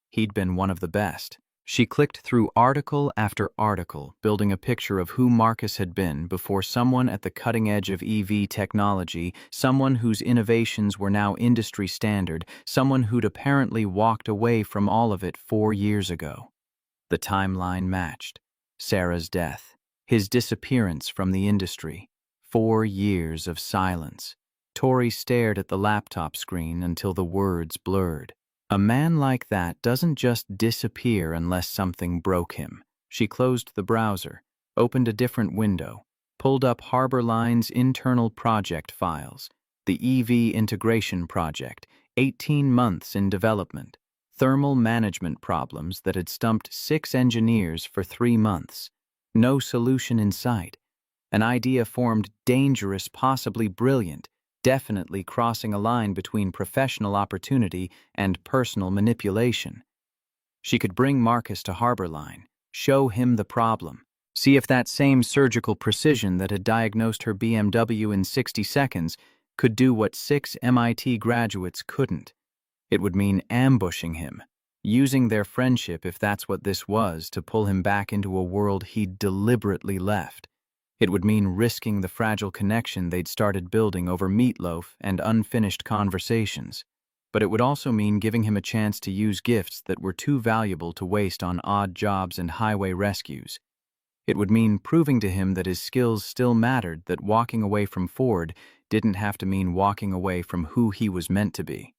He'd been one of the best. She clicked through article after article, building a picture of who Marcus had been before someone at the cutting edge of EV technology, someone whose innovations were now industry standard, someone who'd apparently walked away from all of it 4 years ago. The timeline matched. Sarah's death, his disappearance from the industry, 4 years of silence. Tori stared at the laptop screen until the words blurred. A man like that doesn't just disappear unless something broke him. She closed the browser, opened a different window, pulled up Harborline's internal project files, the EV integration project, 18 months in development, thermal management problems that had stumped 6 engineers for 3 months. No solution in sight. An idea formed dangerous, possibly brilliant, definitely crossing a line between professional opportunity and personal manipulation. She could bring Marcus to Harborline, show him the problem, see if that same surgical precision that had diagnosed her BMW in 60 seconds could do what 6 MIT graduates couldn't. It would mean ambushing him, using their friendship, if that's what this was, to pull him back into a world he'd deliberately left. It would mean risking the fragile connection they'd started building over meatloaf and unfinished conversations. But it would also mean giving him a chance to use gifts that were too valuable to waste on odd jobs and highway rescues. It would mean proving to him that his skills still mattered, that walking away from Ford didn't have to mean walking away from who he was meant to be.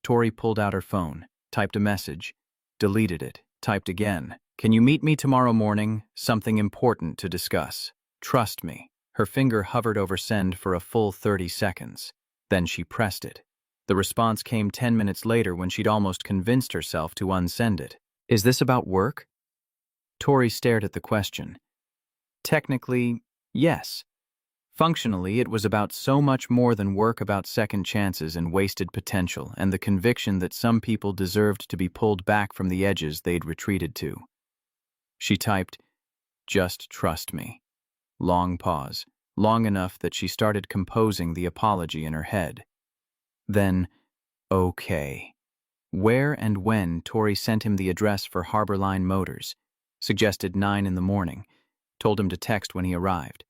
Tori pulled out her phone, typed a message, deleted it, typed again. Can you meet me tomorrow morning? Something important to discuss. Trust me. Her finger hovered over send for a full 30 seconds. Then she pressed it. The response came 10 minutes later when she'd almost convinced herself to unsend it. Is this about work? Tori stared at the question. Technically, yes. Functionally, it was about so much more than work, about second chances and wasted potential, and the conviction that some people deserved to be pulled back from the edges they'd retreated to. She typed, "Just trust me." Long pause, long enough that she started composing the apology in her head. Then, okay. Where and when? Tori sent him the address for Harborline Motors, suggested 9 in the morning, told him to text when he arrived.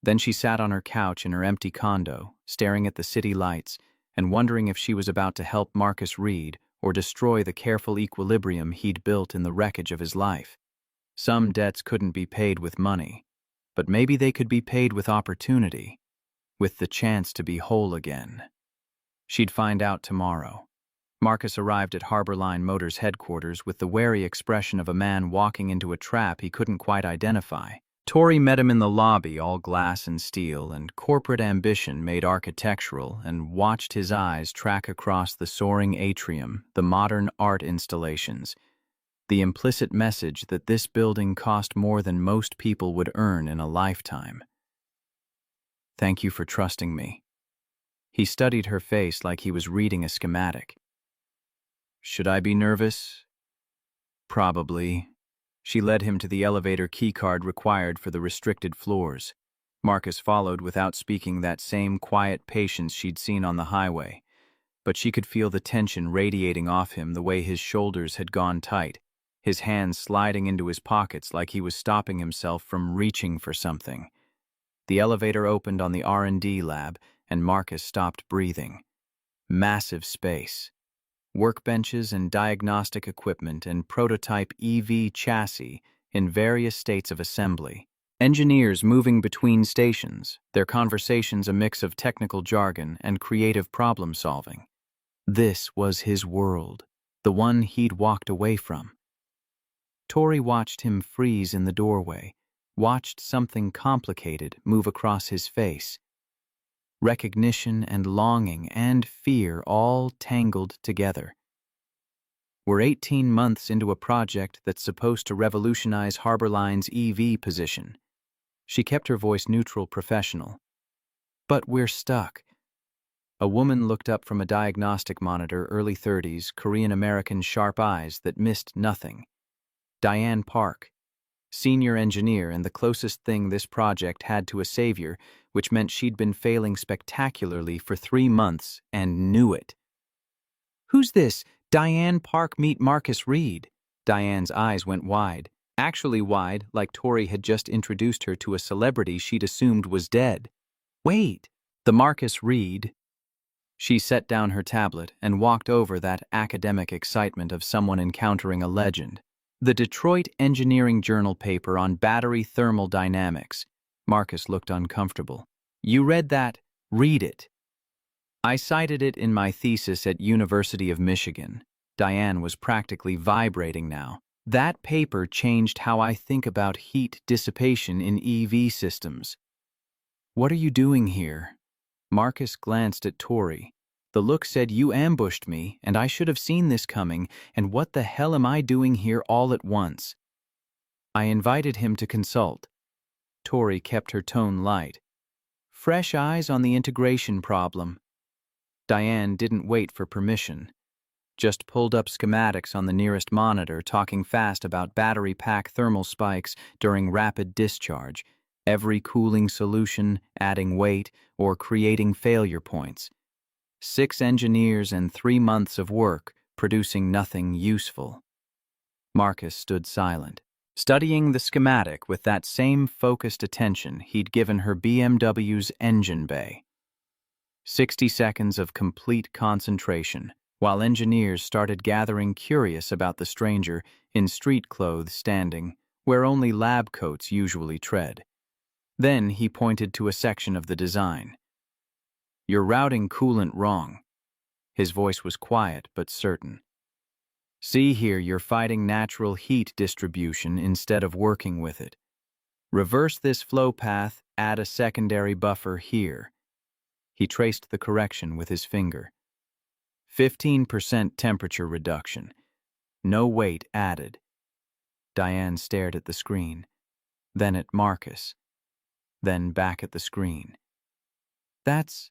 Then she sat on her couch in her empty condo, staring at the city lights and wondering if she was about to help Marcus Reed or destroy the careful equilibrium he'd built in the wreckage of his life. Some debts couldn't be paid with money, but maybe they could be paid with opportunity, with the chance to be whole again. She'd find out tomorrow. Marcus arrived at Harborline Motors headquarters with the wary expression of a man walking into a trap he couldn't quite identify. Tori met him in the lobby, all glass and steel, and corporate ambition made architectural, and watched his eyes track across the soaring atrium, the modern art installations, the implicit message that this building cost more than most people would earn in a lifetime. Thank you for trusting me. He studied her face like he was reading a schematic. Should I be nervous? Probably. She led him to the elevator keycard required for the restricted floors. Marcus followed without speaking, that same quiet patience she'd seen on the highway. But she could feel the tension radiating off him, the way his shoulders had gone tight, his hands sliding into his pockets like he was stopping himself from reaching for something. The elevator opened on the R&D lab, and Marcus stopped breathing. Massive space. Workbenches and diagnostic equipment and prototype EV chassis in various states of assembly. Engineers moving between stations, their conversations a mix of technical jargon and creative problem-solving. This was his world, the one he'd walked away from. Tori watched him freeze in the doorway, watched something complicated move across his face. Recognition and longing and fear all tangled together. We're 18 months into a project that's supposed to revolutionize Harbor Line's EV position. She kept her voice neutral, professional. But we're stuck. A woman looked up from a diagnostic monitor, early 30s, Korean-American, sharp eyes that missed nothing. Diane Park, senior engineer and the closest thing this project had to a savior, which meant she'd been failing spectacularly for 3 months and knew it. "Who's this? Diane Park, meet Marcus Reed." Diane's eyes went wide. Actually wide, like Tori had just introduced her to a celebrity she'd assumed was dead. Wait, the Marcus Reed. She set down her tablet and walked over that academic excitement of someone encountering a legend. The Detroit Engineering Journal paper on battery thermal dynamics. Marcus looked uncomfortable. "You read that? Read it." "I cited it in my thesis at University of Michigan." Diane was practically vibrating now. "That paper changed how I think about heat dissipation in EV systems." "What are you doing here?" Marcus glanced at Tori. The look said, "You ambushed me, and I should have seen this coming, and what the hell am I doing here all at once?" "I invited him to consult." Tori kept her tone light. "Fresh eyes on the integration problem." Diane didn't wait for permission. Just pulled up schematics on the nearest monitor, talking fast about battery pack thermal spikes during rapid discharge, every cooling solution, adding weight, or creating failure points. 6 engineers and 3 months of work, producing nothing useful. Marcus stood silent, studying the schematic with that same focused attention he'd given her BMW's engine bay. 60 seconds of complete concentration, while engineers started gathering, curious about the stranger in street clothes standing where only lab coats usually tread. Then he pointed to a section of the design. "You're routing coolant wrong." His voice was quiet but certain. "See here, you're fighting natural heat distribution instead of working with it. Reverse this flow path, add a secondary buffer here." He traced the correction with his finger. 15% temperature reduction. No weight added. Diane stared at the screen, then at Marcus, then back at the screen. "That's..."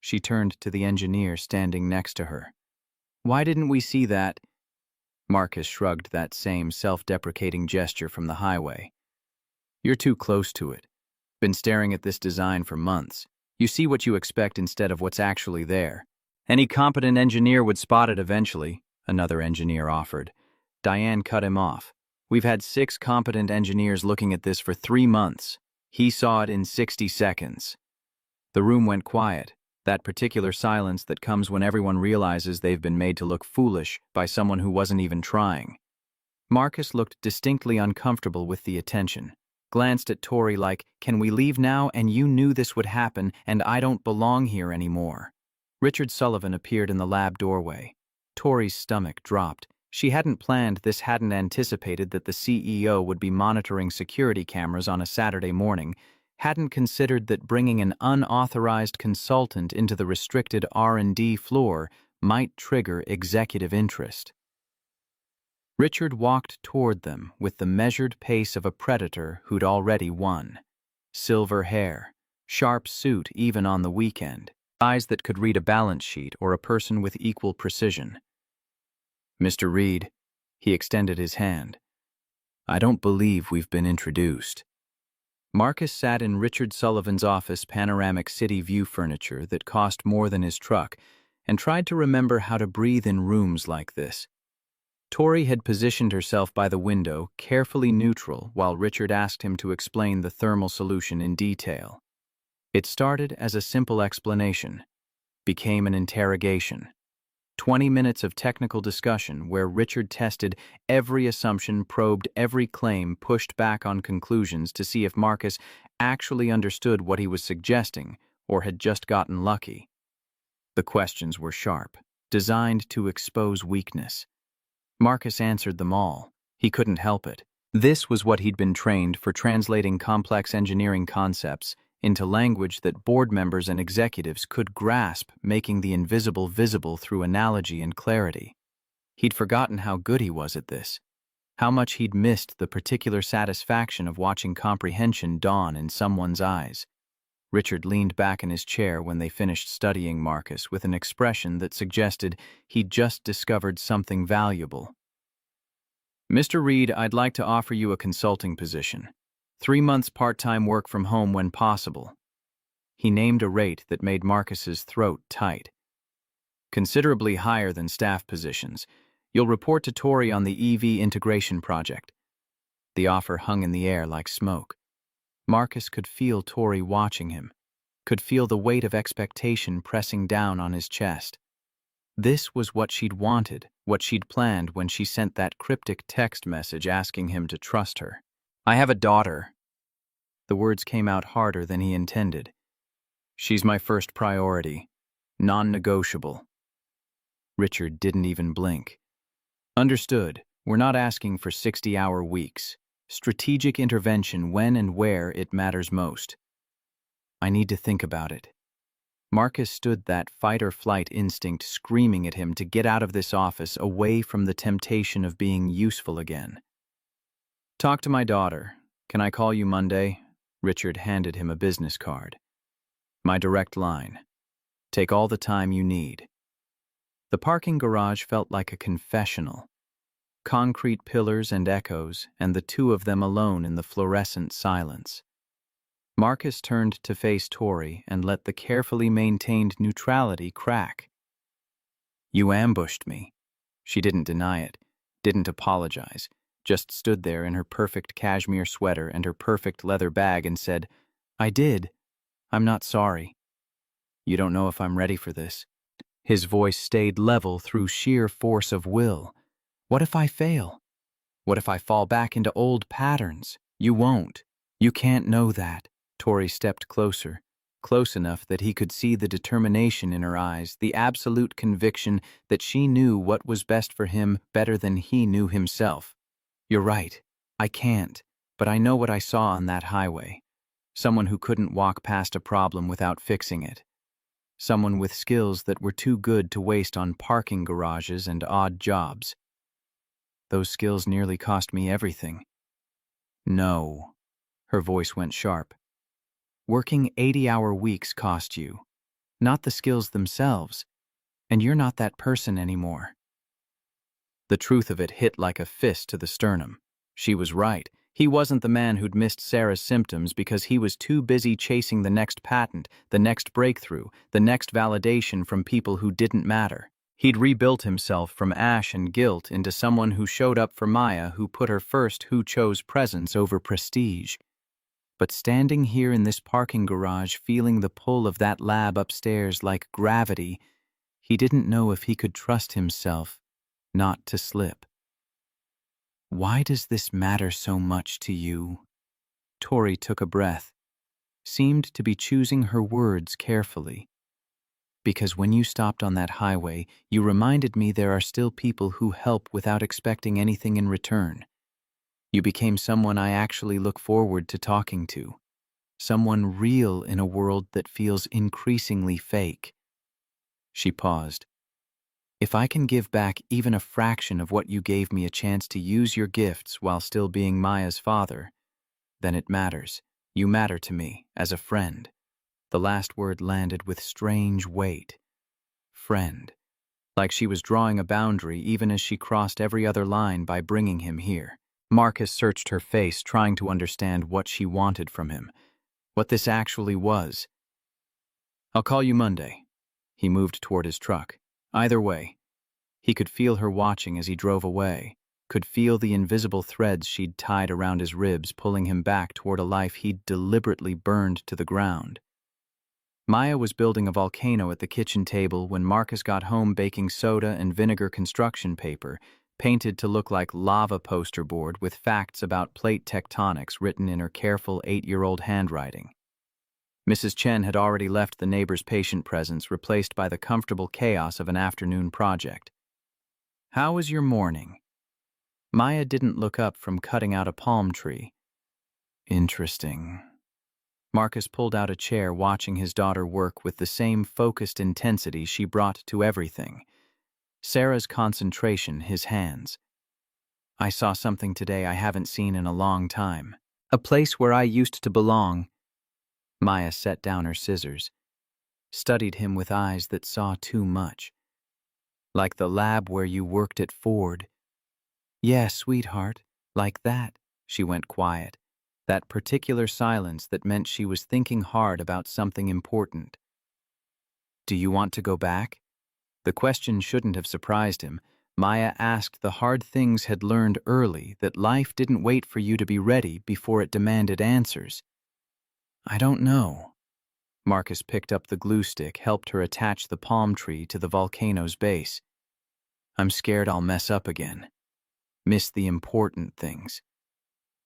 She turned to the engineer standing next to her. "Why didn't we see that?" Marcus shrugged that same self-deprecating gesture from the highway. "You're too close to it. Been staring at this design for months. You see what you expect instead of what's actually there. Any competent engineer would spot it eventually," another engineer offered. Diane cut him off. "We've had 6 competent engineers looking at this for 3 months. He saw it in 60 seconds. The room went quiet, that particular silence that comes when everyone realizes they've been made to look foolish by someone who wasn't even trying. Marcus looked distinctly uncomfortable with the attention, glanced at Tori like, "Can we leave now? And you knew this would happen, and I don't belong here anymore." Richard Sullivan appeared in the lab doorway. Tori's stomach dropped. She hadn't planned this, hadn't anticipated that the CEO would be monitoring security cameras on a Saturday morning, hadn't considered that bringing an unauthorized consultant into the restricted R&D floor might trigger executive interest. Richard walked toward them with the measured pace of a predator who'd already won. Silver hair, sharp suit even on the weekend, eyes that could read a balance sheet or a person with equal precision. "Mr. Reed," he extended his hand. "I don't believe we've been introduced." Marcus sat in Richard Sullivan's office, panoramic city view furniture that cost more than his truck, and tried to remember how to breathe in rooms like this. Tori had positioned herself by the window, carefully neutral, while Richard asked him to explain the thermal solution in detail. It started as a simple explanation, became an interrogation. 20 minutes of technical discussion where Richard tested every assumption, probed every claim, pushed back on conclusions to see if Marcus actually understood what he was suggesting or had just gotten lucky. The questions were sharp, designed to expose weakness. Marcus answered them all. He couldn't help it. This was what he'd been trained for, translating complex engineering concepts into language that board members and executives could grasp, making the invisible visible through analogy and clarity. He'd forgotten how good he was at this, how much he'd missed the particular satisfaction of watching comprehension dawn in someone's eyes. Richard leaned back in his chair when they finished studying Marcus with an expression that suggested he'd just discovered something valuable. "Mr. Reed, I'd like to offer you a consulting position. 3 months part-time work from home when possible." He named a rate that made Marcus's throat tight. "Considerably higher than staff positions. You'll report to Tori on the EV integration project." The offer hung in the air like smoke. Marcus could feel Tori watching him, could feel the weight of expectation pressing down on his chest. This was what she'd wanted, what she'd planned when she sent that cryptic text message asking him to trust her. "I have a daughter." The words came out harder than he intended. "She's my first priority. Non-negotiable." Richard didn't even blink. "Understood. We're not asking for 60-hour weeks. Strategic intervention when and where it matters most." "I need to think about it." Marcus stood, that fight-or-flight instinct screaming at him to get out of this office, away from the temptation of being useful again. "Talk to my daughter. Can I call you Monday?" Richard handed him a business card. "My direct line. Take all the time you need." The parking garage felt like a confessional. Concrete pillars and echoes, and the two of them alone in the fluorescent silence. Marcus turned to face Tori and let the carefully maintained neutrality crack. "You ambushed me." She didn't deny it, didn't apologize, just stood there in her perfect cashmere sweater and her perfect leather bag and said, "I did. I'm not sorry." "You don't know if I'm ready for this." His voice stayed level through sheer force of will. "What if I fail? What if I fall back into old patterns?" "You won't. You can't know that." Tori stepped closer, close enough that he could see the determination in her eyes, the absolute conviction that she knew what was best for him better than he knew himself. "You're right. I can't. But I know what I saw on that highway. Someone who couldn't walk past a problem without fixing it. Someone with skills that were too good to waste on parking garages and odd jobs. Those skills nearly cost me everything." "No." Her voice went sharp. "Working 80-hour weeks cost you, not the skills themselves, and you're not that person anymore." The truth of it hit like a fist to the sternum. She was right. He wasn't the man who'd missed Sarah's symptoms because he was too busy chasing the next patent, the next breakthrough, the next validation from people who didn't matter. He'd rebuilt himself from ash and guilt into someone who showed up for Maya, who put her first, who chose presence over prestige. But standing here in this parking garage, feeling the pull of that lab upstairs like gravity, he didn't know if he could trust himself not to slip. "Why does this matter so much to you?" Tori took a breath, seemed to be choosing her words carefully. "Because when you stopped on that highway, you reminded me there are still people who help without expecting anything in return. You became someone I actually look forward to talking to. Someone real in a world that feels increasingly fake." She paused. "If I can give back even a fraction of what you gave me a chance to use your gifts while still being Maya's father, then it matters. You matter to me, as a friend." The last word landed with strange weight. Friend. Like she was drawing a boundary even as she crossed every other line by bringing him here. Marcus searched her face, trying to understand what she wanted from him, what this actually was. "I'll call you Monday." He moved toward his truck. "Either way, He could feel her watching as he drove away, could feel the invisible threads she'd tied around his ribs pulling him back toward a life he'd deliberately burned to the ground. Maya was building a volcano at the kitchen table when Marcus got home baking soda and vinegar construction paper, painted to look like lava poster board with facts about plate tectonics written in her careful 8-year-old handwriting. Mrs. Chen had already left the neighbor's patient presence, replaced by the comfortable chaos of an afternoon project. "How was your morning?" Maya didn't look up from cutting out a palm tree. "Interesting." Marcus pulled out a chair, watching his daughter work with the same focused intensity she brought to everything. Sarah's concentration, his hands. "I saw something today I haven't seen in a long time. A place where I used to belong." Maya set down her scissors, studied him with eyes that saw too much. "Like the lab where you worked at Ford." "Yeah, sweetheart, like that." She went quiet. That particular silence that meant she was thinking hard about something important. "Do you want to go back?" The question shouldn't have surprised him. Maya asked the hard things had learned early, that life didn't wait for you to be ready before it demanded answers. "I don't know." Marcus picked up the glue stick, helped her attach the palm tree to the volcano's base. "I'm scared I'll mess up again. Miss the important things."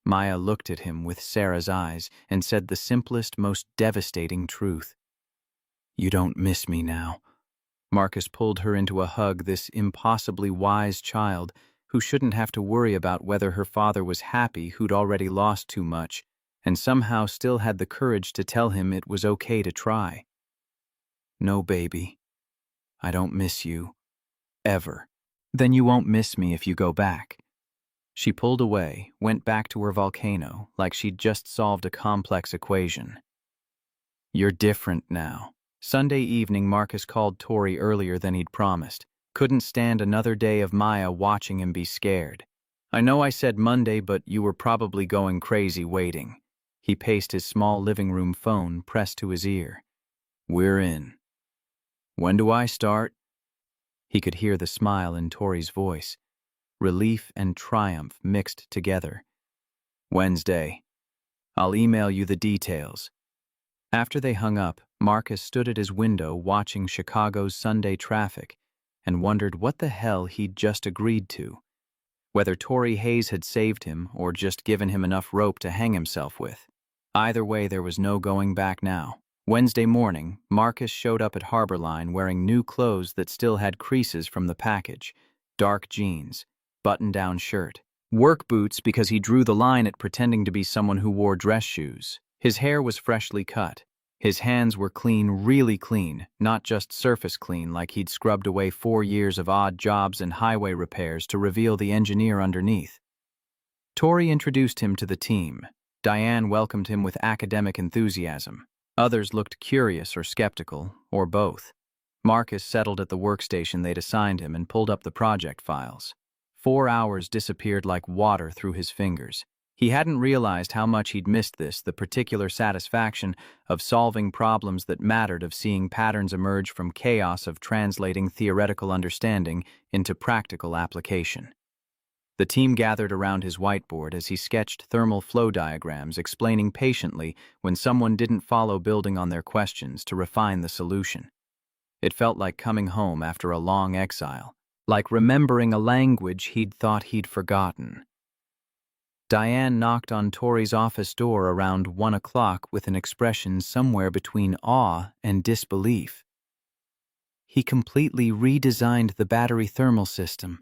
Maya looked at him with Sarah's eyes and said the simplest, most devastating truth. "You don't miss me now." Marcus pulled her into a hug, this impossibly wise child who shouldn't have to worry about whether her father was happy, who'd already lost too much, and somehow still had the courage to tell him it was okay to try. "No, baby. I don't miss you. Ever." "Then you won't miss me if you go back." She pulled away, went back to her volcano, like she'd just solved a complex equation. "You're different now." Sunday evening, Marcus called Tori earlier than he'd promised. Couldn't stand another day of Maya watching him be scared. "I know I said Monday, but you were probably going crazy waiting." He paced his small living room phone pressed to his ear. "We're in." "When do I start?" He could hear the smile in Tori's voice. Relief and triumph mixed together. "Wednesday. I'll email you the details." After they hung up, Marcus stood at his window watching Chicago's Sunday traffic and wondered what the hell he'd just agreed to. Whether Tori Hayes had saved him or just given him enough rope to hang himself with. Either way, there was no going back now. Wednesday morning, Marcus showed up at Harborline wearing new clothes that still had creases from the package. Dark jeans, button-down shirt, work boots because he drew the line at pretending to be someone who wore dress shoes. His hair was freshly cut. His hands were clean, really clean, not just surface clean like he'd scrubbed away 4 years of odd jobs and highway repairs to reveal the engineer underneath. Tori introduced him to the team. Diane welcomed him with academic enthusiasm. Others looked curious or skeptical, or both. Marcus settled at the workstation they'd assigned him and pulled up the project files. 4 hours disappeared like water through his fingers. He hadn't realized how much he'd missed this, the particular satisfaction of solving problems that mattered, of seeing patterns emerge from chaos, of translating theoretical understanding into practical application. The team gathered around his whiteboard as he sketched thermal flow diagrams, explaining patiently when someone didn't follow, building on their questions to refine the solution. It felt like coming home after a long exile, like remembering a language he'd thought he'd forgotten. Diane knocked on Tori's office door around 1 o'clock with an expression somewhere between awe and disbelief. "He completely redesigned the battery thermal system."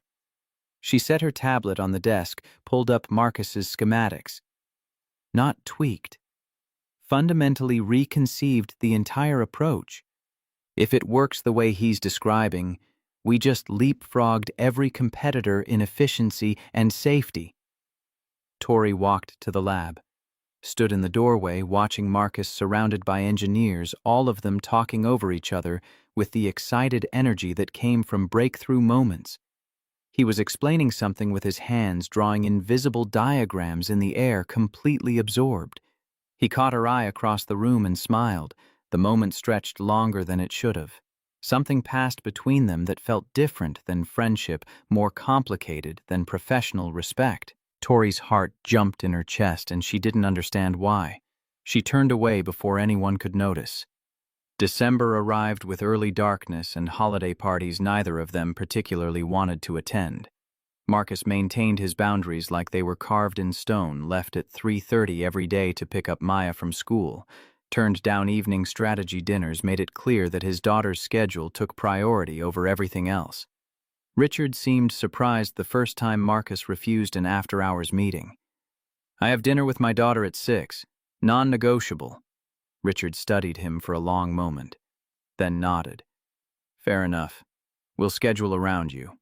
She set her tablet on the desk, pulled up Marcus's schematics. "Not tweaked. Fundamentally reconceived the entire approach. If it works the way he's describing, we just leapfrogged every competitor in efficiency and safety." Tori walked to the lab, stood in the doorway watching Marcus surrounded by engineers, all of them talking over each other with the excited energy that came from breakthrough moments. He was explaining something with his hands, drawing invisible diagrams in the air, completely absorbed. He caught her eye across the room and smiled. The moment stretched longer than it should have. Something passed between them that felt different than friendship, more complicated than professional respect. Tori's heart jumped in her chest and she didn't understand why. She turned away before anyone could notice. December arrived with early darkness and holiday parties neither of them particularly wanted to attend. Marcus maintained his boundaries like they were carved in stone, left at 3:30 every day to pick up Maya from school, turned down evening strategy dinners, made it clear that his daughter's schedule took priority over everything else. Richard seemed surprised the first time Marcus refused an after-hours meeting. "I have dinner with my daughter at 6. Non-negotiable." Richard studied him for a long moment, then nodded. "Fair enough. We'll schedule around you."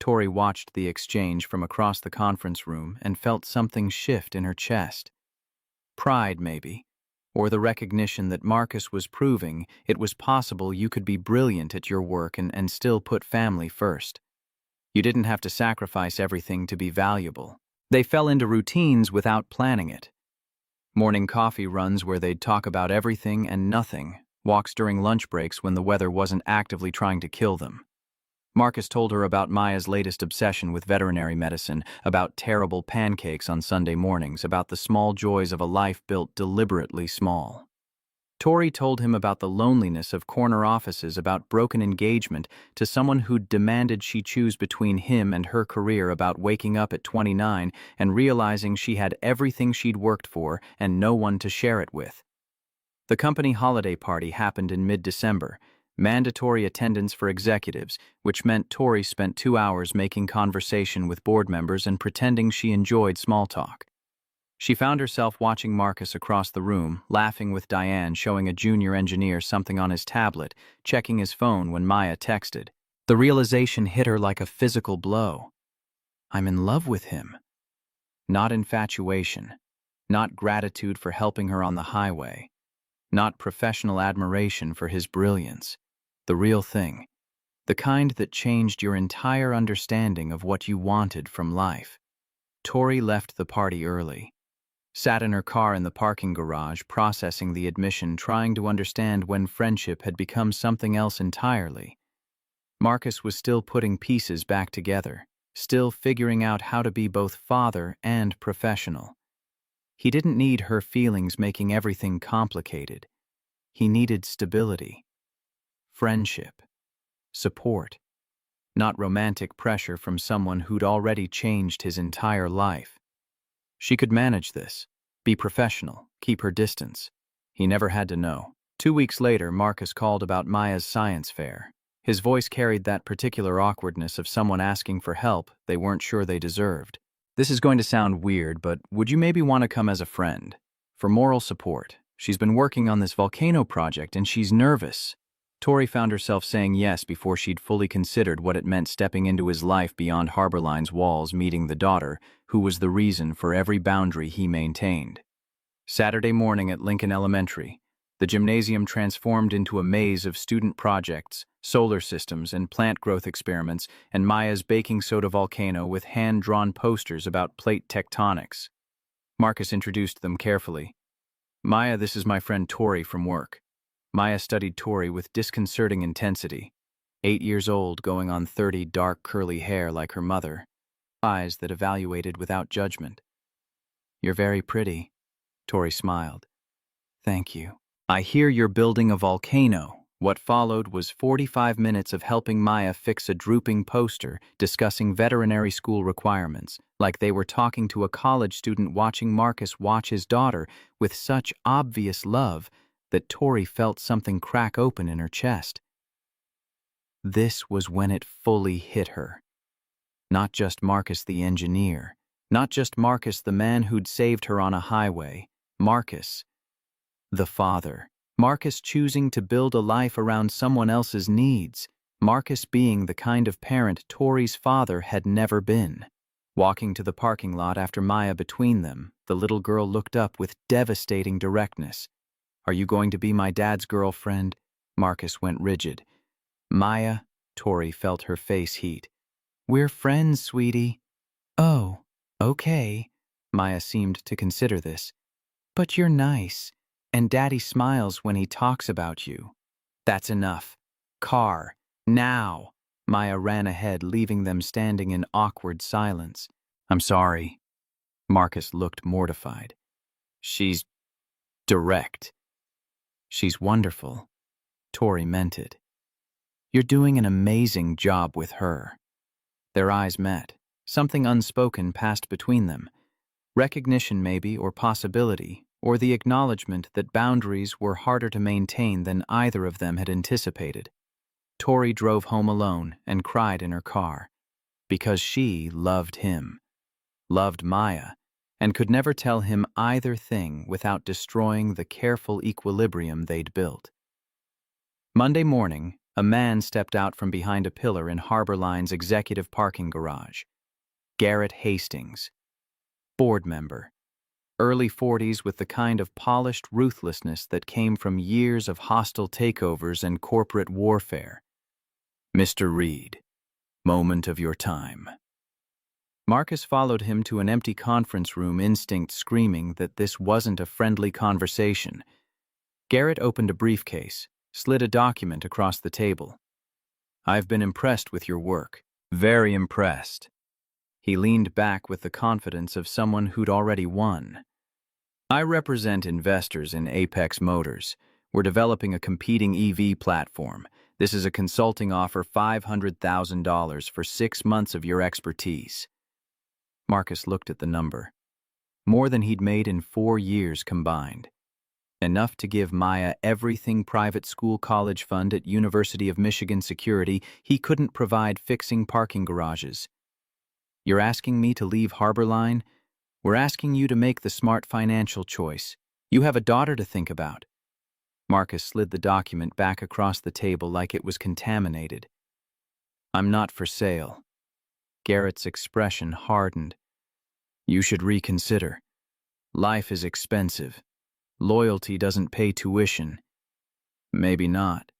Tori watched the exchange from across the conference room and felt something shift in her chest. Pride, maybe, or the recognition that Marcus was proving it was possible you could be brilliant at your work and still put family first. You didn't have to sacrifice everything to be valuable. They fell into routines without planning it. Morning coffee runs where they'd talk about everything and nothing, walks during lunch breaks when the weather wasn't actively trying to kill them. Marcus told her about Maya's latest obsession with veterinary medicine, about terrible pancakes on Sunday mornings, about the small joys of a life built deliberately small. Tori told him about the loneliness of corner offices, about broken engagement to someone who'd demanded she choose between him and her career, about waking up at 29 and realizing she had everything she'd worked for and no one to share it with. The company holiday party happened in mid-December. Mandatory attendance for executives, which meant Tori spent 2 hours making conversation with board members and pretending she enjoyed small talk. She found herself watching Marcus across the room, laughing with Diane, showing a junior engineer something on his tablet, checking his phone when Maya texted. The realization hit her like a physical blow. I'm in love with him. Not infatuation, not gratitude for helping her on the highway, not professional admiration for his brilliance. The real thing, the kind that changed your entire understanding of what you wanted from life. Tori left the party early, sat in her car in the parking garage, processing the admission, trying to understand when friendship had become something else entirely. Marcus was still putting pieces back together, still figuring out how to be both father and professional. He didn't need her feelings making everything complicated. He needed stability. Friendship, support, not romantic pressure from someone who'd already changed his entire life. She could manage this, be professional, keep her distance. He never had to know. 2 weeks later, Marcus called about Maya's science fair. His voice carried that particular awkwardness of someone asking for help they weren't sure they deserved. "This is going to sound weird, but would you maybe want to come as a friend? For moral support. She's been working on this volcano project and she's nervous." Tori found herself saying yes before she'd fully considered what it meant stepping into his life beyond Harborline's walls, meeting the daughter, who was the reason for every boundary he maintained. Saturday morning at Lincoln Elementary, the gymnasium transformed into a maze of student projects, solar systems, and plant growth experiments, and Maya's baking soda volcano with hand-drawn posters about plate tectonics. Marcus introduced them carefully. "Maya, this is my friend Tori from work." Maya studied Tori with disconcerting intensity. 8 years old, going on 30, dark curly hair like her mother. Eyes that evaluated without judgment. "You're very pretty." Tori smiled. "Thank you. I hear you're building a volcano." What followed was 45 minutes of helping Maya fix a drooping poster, discussing veterinary school requirements, like they were talking to a college student, watching Marcus watch his daughter with such obvious love that Tori felt something crack open in her chest. This was when it fully hit her. Not just Marcus the engineer, not just Marcus the man who'd saved her on a highway. Marcus, the father. Marcus choosing to build a life around someone else's needs. Marcus being the kind of parent Tori's father had never been. Walking to the parking lot after Maya between them, the little girl looked up with devastating directness. "Are you going to be my dad's girlfriend?" Marcus went rigid. "Maya," Tori felt her face heat. "We're friends, sweetie." "Oh, okay." Maya seemed to consider this. "But you're nice, and Daddy smiles when he talks about you." "That's enough." Car. Now. Maya ran ahead, leaving them standing in awkward silence. I'm sorry. Marcus looked mortified. She's direct. She's wonderful. Tori meant it. You're doing an amazing job with her. Their eyes met. Something unspoken passed between them. Recognition maybe, or possibility, or the acknowledgement that boundaries were harder to maintain than either of them had anticipated. Tori drove home alone and cried in her car. Because she loved him. Loved Maya, and could never tell him either thing without destroying the careful equilibrium they'd built. Monday morning, a man stepped out from behind a pillar in Harbor Line's executive parking garage. Garrett Hastings. Board member. Early 40s with the kind of polished ruthlessness that came from years of hostile takeovers and corporate warfare. Mr. Reed, moment of your time. Marcus followed him to an empty conference room, instinct screaming that this wasn't a friendly conversation. Garrett opened a briefcase, slid a document across the table. I've been impressed with your work. Very impressed. He leaned back with the confidence of someone who'd already won. I represent investors in Apex Motors. We're developing a competing EV platform. This is a consulting offer, $500,000 for 6 months of your expertise. Marcus looked at the number. More than he'd made in 4 years combined. Enough to give Maya everything private school college fund at University of Michigan security he couldn't provide fixing parking garages. You're asking me to leave Harbor Line? We're asking you to make the smart financial choice. You have a daughter to think about. Marcus slid the document back across the table like it was contaminated. I'm not for sale. Garrett's expression hardened. You should reconsider. Life is expensive. Loyalty doesn't pay tuition. Maybe not.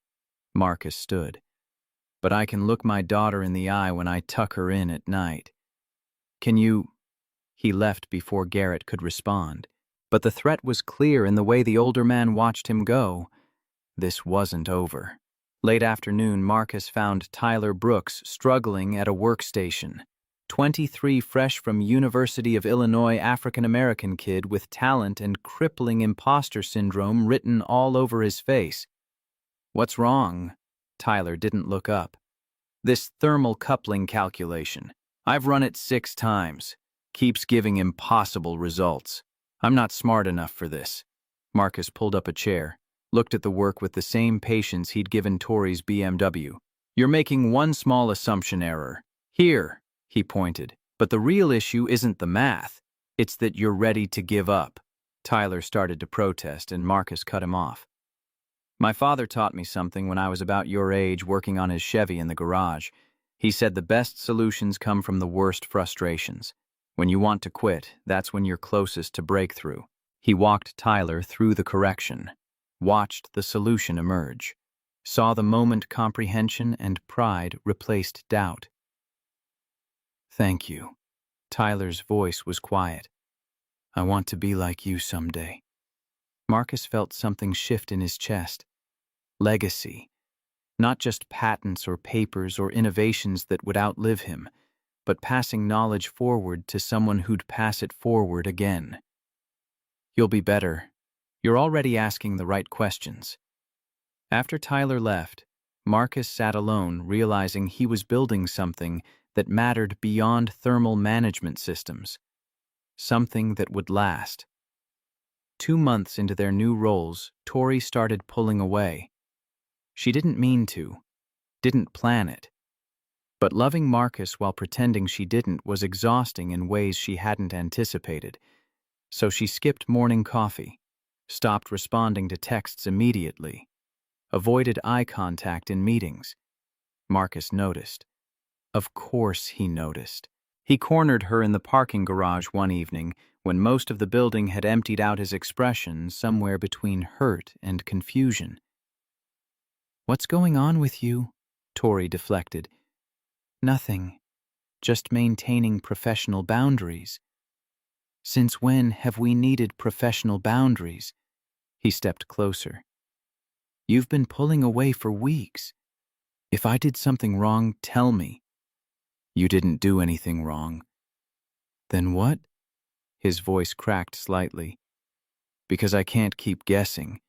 Marcus stood. But I can look my daughter in the eye when I tuck her in at night. Can you... He left before Garrett could respond. But the threat was clear in the way the older man watched him go. This wasn't over. Late afternoon, Marcus found Tyler Brooks struggling at a workstation. 23, fresh from University of Illinois African-American kid with talent and crippling imposter syndrome written all over his face. What's wrong? Tyler didn't look up. This thermal coupling calculation. I've run it 6 times. Keeps giving impossible results. I'm not smart enough for this. Marcus pulled up a chair, looked at the work with the same patience he'd given Tori's BMW. You're making one small assumption error. Here, he pointed. But the real issue isn't the math. It's that you're ready to give up. Tyler started to protest, and Marcus cut him off. My father taught me something when I was about your age working on his Chevy in the garage. He said the best solutions come from the worst frustrations. When you want to quit, that's when you're closest to breakthrough. He walked Tyler through the correction, watched the solution emerge, saw the moment comprehension and pride replaced doubt. Thank you. Tyler's voice was quiet. I want to be like you someday. Marcus felt something shift in his chest. Legacy. Not just patents or papers or innovations that would outlive him, but passing knowledge forward to someone who'd pass it forward again. You'll be better. You're already asking the right questions. After Tyler left, Marcus sat alone, realizing he was building something that mattered beyond thermal management systems. Something that would last. 2 months into their new roles, Tori started pulling away. She didn't mean to, didn't plan it. But loving Marcus while pretending she didn't was exhausting in ways she hadn't anticipated. So she skipped morning coffee, stopped responding to texts immediately, avoided eye contact in meetings. Marcus noticed. Of course he noticed. He cornered her in the parking garage one evening when most of the building had emptied out his expression somewhere between hurt and confusion. What's going on with you? Tori deflected. Nothing. Just maintaining professional boundaries. Since when have we needed professional boundaries? He stepped closer. You've been pulling away for weeks. If I did something wrong, tell me. You didn't do anything wrong. Then what? His voice cracked slightly. Because I can't keep guessing.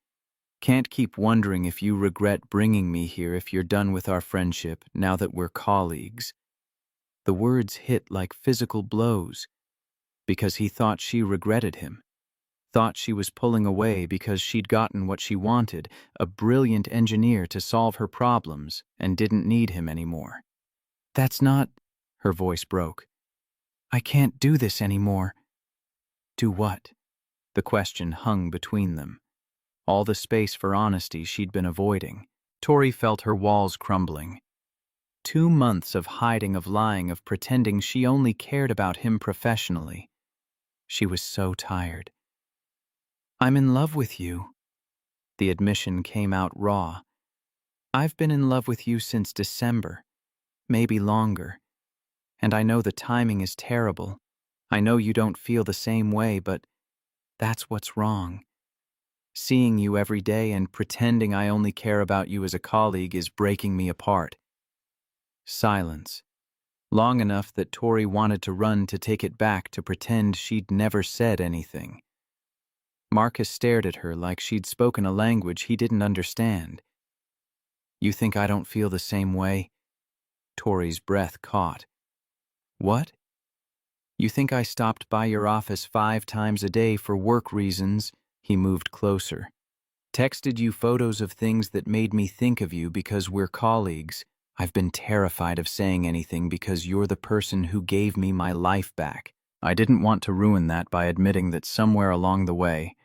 Can't keep wondering if you regret bringing me here if you're done with our friendship now that we're colleagues. The words hit like physical blows. Because he thought she regretted him. Thought she was pulling away because she'd gotten what she wanted, a brilliant engineer to solve her problems, and didn't need him anymore. That's not... Her voice broke. I can't do this anymore. Do what? The question hung between them. All the space for honesty she'd been avoiding. Tori felt her walls crumbling. 2 months of hiding, of lying, of pretending she only cared about him professionally. She was so tired. I'm in love with you. The admission came out raw. I've been in love with you since December, maybe longer. And I know the timing is terrible. I know you don't feel the same way, but that's what's wrong. Seeing you every day and pretending I only care about you as a colleague is breaking me apart. Silence. Long enough that Tori wanted to run to take it back to pretend she'd never said anything. Marcus stared at her like she'd spoken a language he didn't understand. You think I don't feel the same way? Tori's breath caught. What? You think I stopped by your office 5 times a day for work reasons? He moved closer. Texted you photos of things that made me think of you because we're colleagues. I've been terrified of saying anything because you're the person who gave me my life back. I didn't want to ruin that by admitting that somewhere along the way,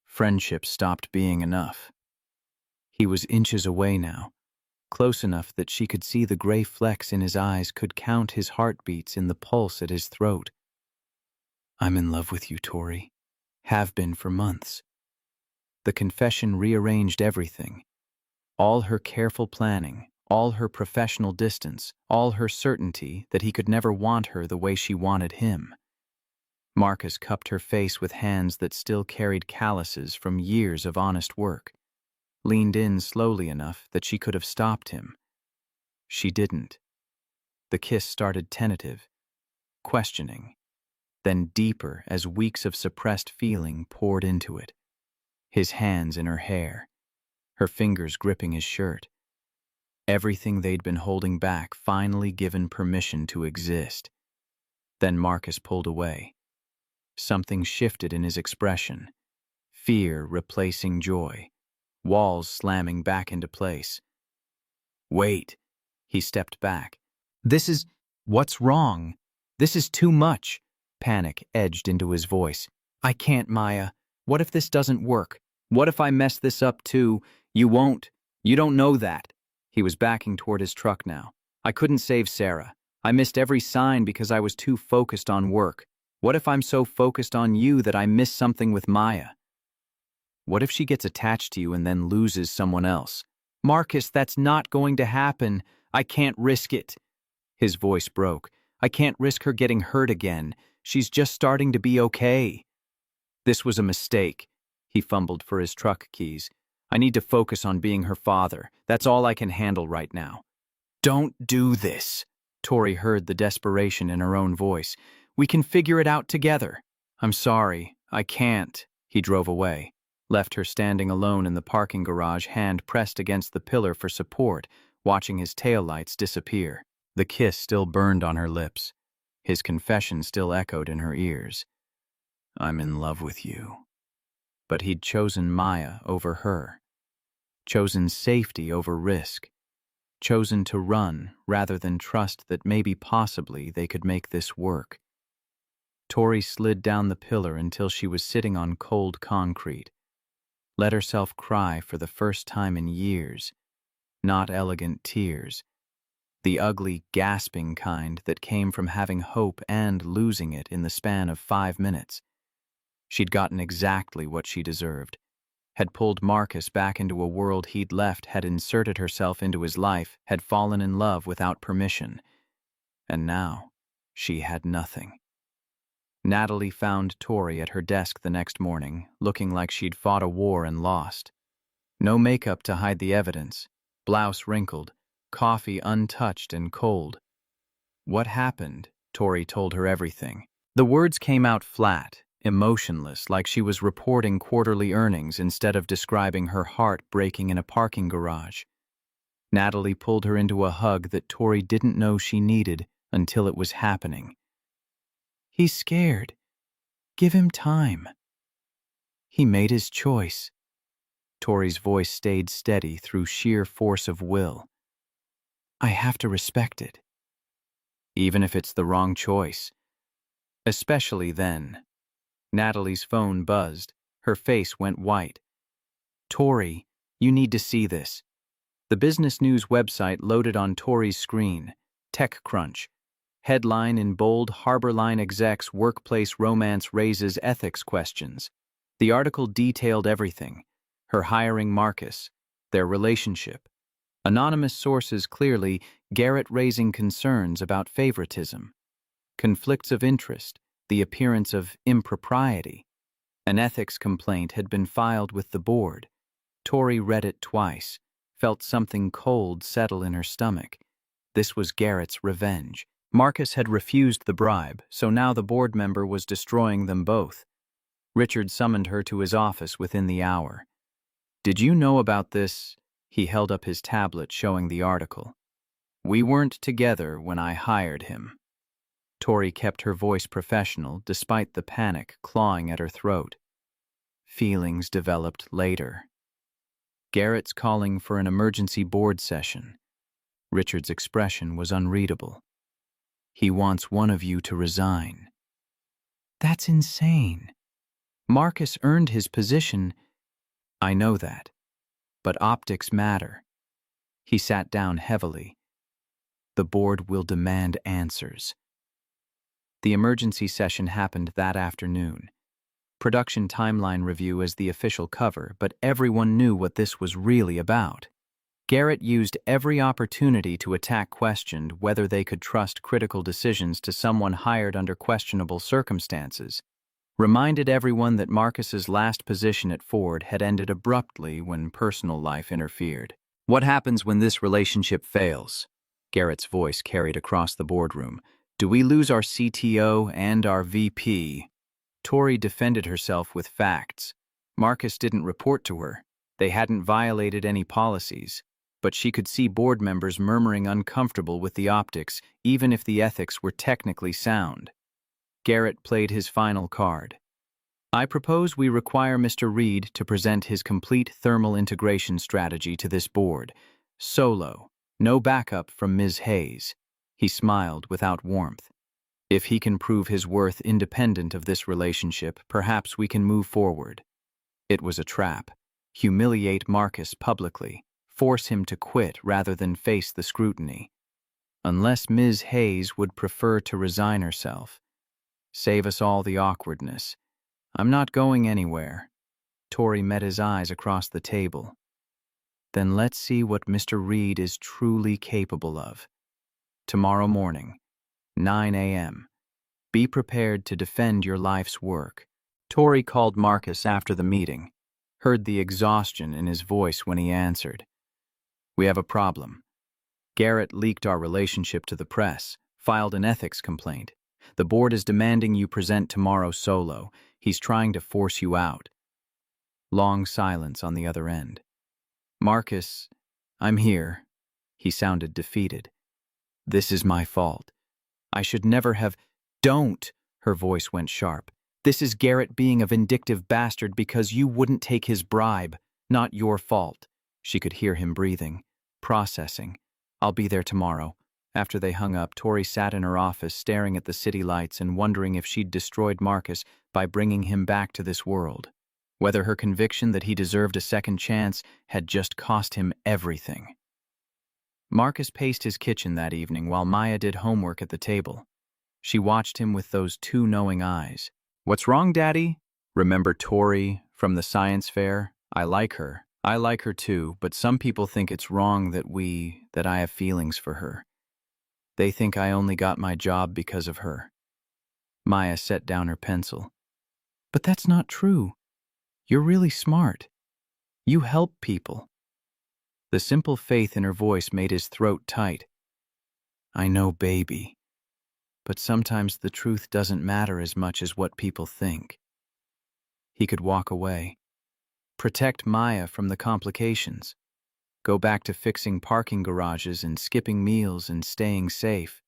friendship stopped being enough. He was inches away now, close enough that she could see the gray flecks in his eyes, could count his heartbeats in the pulse at his throat. I'm in love with you, Tori. Have been for months. The confession rearranged everything. All her careful planning, all her professional distance, all her certainty that he could never want her the way she wanted him. Marcus cupped her face with hands that still carried calluses from years of honest work. Leaned in slowly enough that she could have stopped him. She didn't. The kiss started tentative, questioning, then deeper as weeks of suppressed feeling poured into it. His hands in her hair, her fingers gripping his shirt. Everything they'd been holding back finally given permission to exist. Then Marcus pulled away. Something shifted in his expression. Fear replacing joy. Walls slamming back into place. Wait. He stepped back. What's wrong? This is too much. Panic edged into his voice. I can't, Maya. What if this doesn't work? What if I mess this up too? You won't. You don't know that. He was backing toward his truck now. I couldn't save Sarah. I missed every sign because I was too focused on work. What if I'm so focused on you that I miss something with Maya? What if she gets attached to you and then loses someone else? Marcus, that's not going to happen. I can't risk it. His voice broke. I can't risk her getting hurt again. She's just starting to be okay. This was a mistake. He fumbled for his truck keys. I need to focus on being her father. That's all I can handle right now. Don't do this. Tori heard the desperation in her own voice. We can figure it out together. I'm sorry. I can't. He drove away. Left her standing alone in the parking garage, hand pressed against the pillar for support, watching his taillights disappear. The kiss still burned on her lips. His confession still echoed in her ears. I'm in love with you. But he'd chosen Maya over her. Chosen safety over risk. Chosen to run rather than trust that maybe possibly they could make this work. Tori slid down the pillar until she was sitting on cold concrete. Let herself cry for the first time in years. Not elegant tears. The ugly, gasping kind that came from having hope and losing it in the span of 5 minutes. She'd gotten exactly what she deserved. Had pulled Marcus back into a world he'd left, had inserted herself into his life, had fallen in love without permission. And now, she had nothing. Natalie found Tori at her desk the next morning, looking like she'd fought a war and lost. No makeup to hide the evidence, blouse wrinkled, coffee untouched and cold. What happened? Tori told her everything. The words came out flat, emotionless, like she was reporting quarterly earnings instead of describing her heart breaking in a parking garage. Natalie pulled her into a hug that Tori didn't know she needed until it was happening. He's scared. Give him time. He made his choice. Tori's voice stayed steady through sheer force of will. I have to respect it. Even if it's the wrong choice. Especially then. Natalie's phone buzzed. Her face went white. Tori, you need to see this. The business news website loaded on Tori's screen. TechCrunch. Headline in bold: Harbor Line execs workplace romance raises ethics questions. The article detailed everything. Her hiring Marcus. Their relationship. Anonymous sources clearly: Garrett raising concerns about favoritism. Conflicts of interest. The appearance of impropriety. An ethics complaint had been filed with the board. Tori read it twice, felt something cold settle in her stomach. This was Garrett's revenge. Marcus had refused the bribe, so now the board member was destroying them both. Richard summoned her to his office within the hour. Did you know about this? He held up his tablet showing the article. We weren't together when I hired him. Tori kept her voice professional despite the panic clawing at her throat. Feelings developed later. Garrett's calling for an emergency board session. Richard's expression was unreadable. He wants one of you to resign. That's insane. Marcus earned his position. I know that. But optics matter. He sat down heavily. The board will demand answers. The emergency session happened that afternoon. Production timeline review as the official cover, but everyone knew what this was really about. Garrett used every opportunity to attack questioned whether they could trust critical decisions to someone hired under questionable circumstances. Reminded everyone that Marcus's last position at Ford had ended abruptly when personal life interfered. What happens when this relationship fails? Garrett's voice carried across the boardroom. Do we lose our CTO and our VP? Tori defended herself with facts. Marcus didn't report to her. They hadn't violated any policies. But she could see board members murmuring uncomfortable with the optics, even if the ethics were technically sound. Garrett played his final card. I propose we require Mr. Reed to present his complete thermal integration strategy to this board. Solo. No backup from Ms. Hayes. He smiled without warmth. If he can prove his worth independent of this relationship, perhaps we can move forward. It was a trap. Humiliate Marcus publicly. Force him to quit rather than face the scrutiny. Unless Ms. Hayes would prefer to resign herself. Save us all the awkwardness. I'm not going anywhere. Tori met his eyes across the table. Then let's see what Mr. Reed is truly capable of. Tomorrow morning, 9 a.m. Be prepared to defend your life's work. Tori called Marcus after the meeting, heard the exhaustion in his voice when he answered. We have a problem. Garrett leaked our relationship to the press, filed an ethics complaint. The board is demanding you present tomorrow solo. He's trying to force you out. Long silence on the other end. Marcus, I'm here. He sounded defeated. This is my fault. I should never have... Don't! Her voice went sharp. This is Garrett being a vindictive bastard because you wouldn't take his bribe. Not your fault. She could hear him breathing, processing. I'll be there tomorrow. After they hung up, Tori sat in her office staring at the city lights and wondering if she'd destroyed Marcus by bringing him back to this world. Whether her conviction that he deserved a second chance had just cost him everything. Marcus paced his kitchen that evening while Maya did homework at the table. She watched him with those two knowing eyes. What's wrong, Daddy? Remember Tori from the science fair? I like her. I like her too, but some people think it's wrong that I have feelings for her. They think I only got my job because of her. Maya set down her pencil. But that's not true. You're really smart. You help people. The simple faith in her voice made his throat tight. I know, baby, but sometimes the truth doesn't matter as much as what people think. He could walk away, protect Maya from the complications, go back to fixing parking garages and skipping meals and staying safe.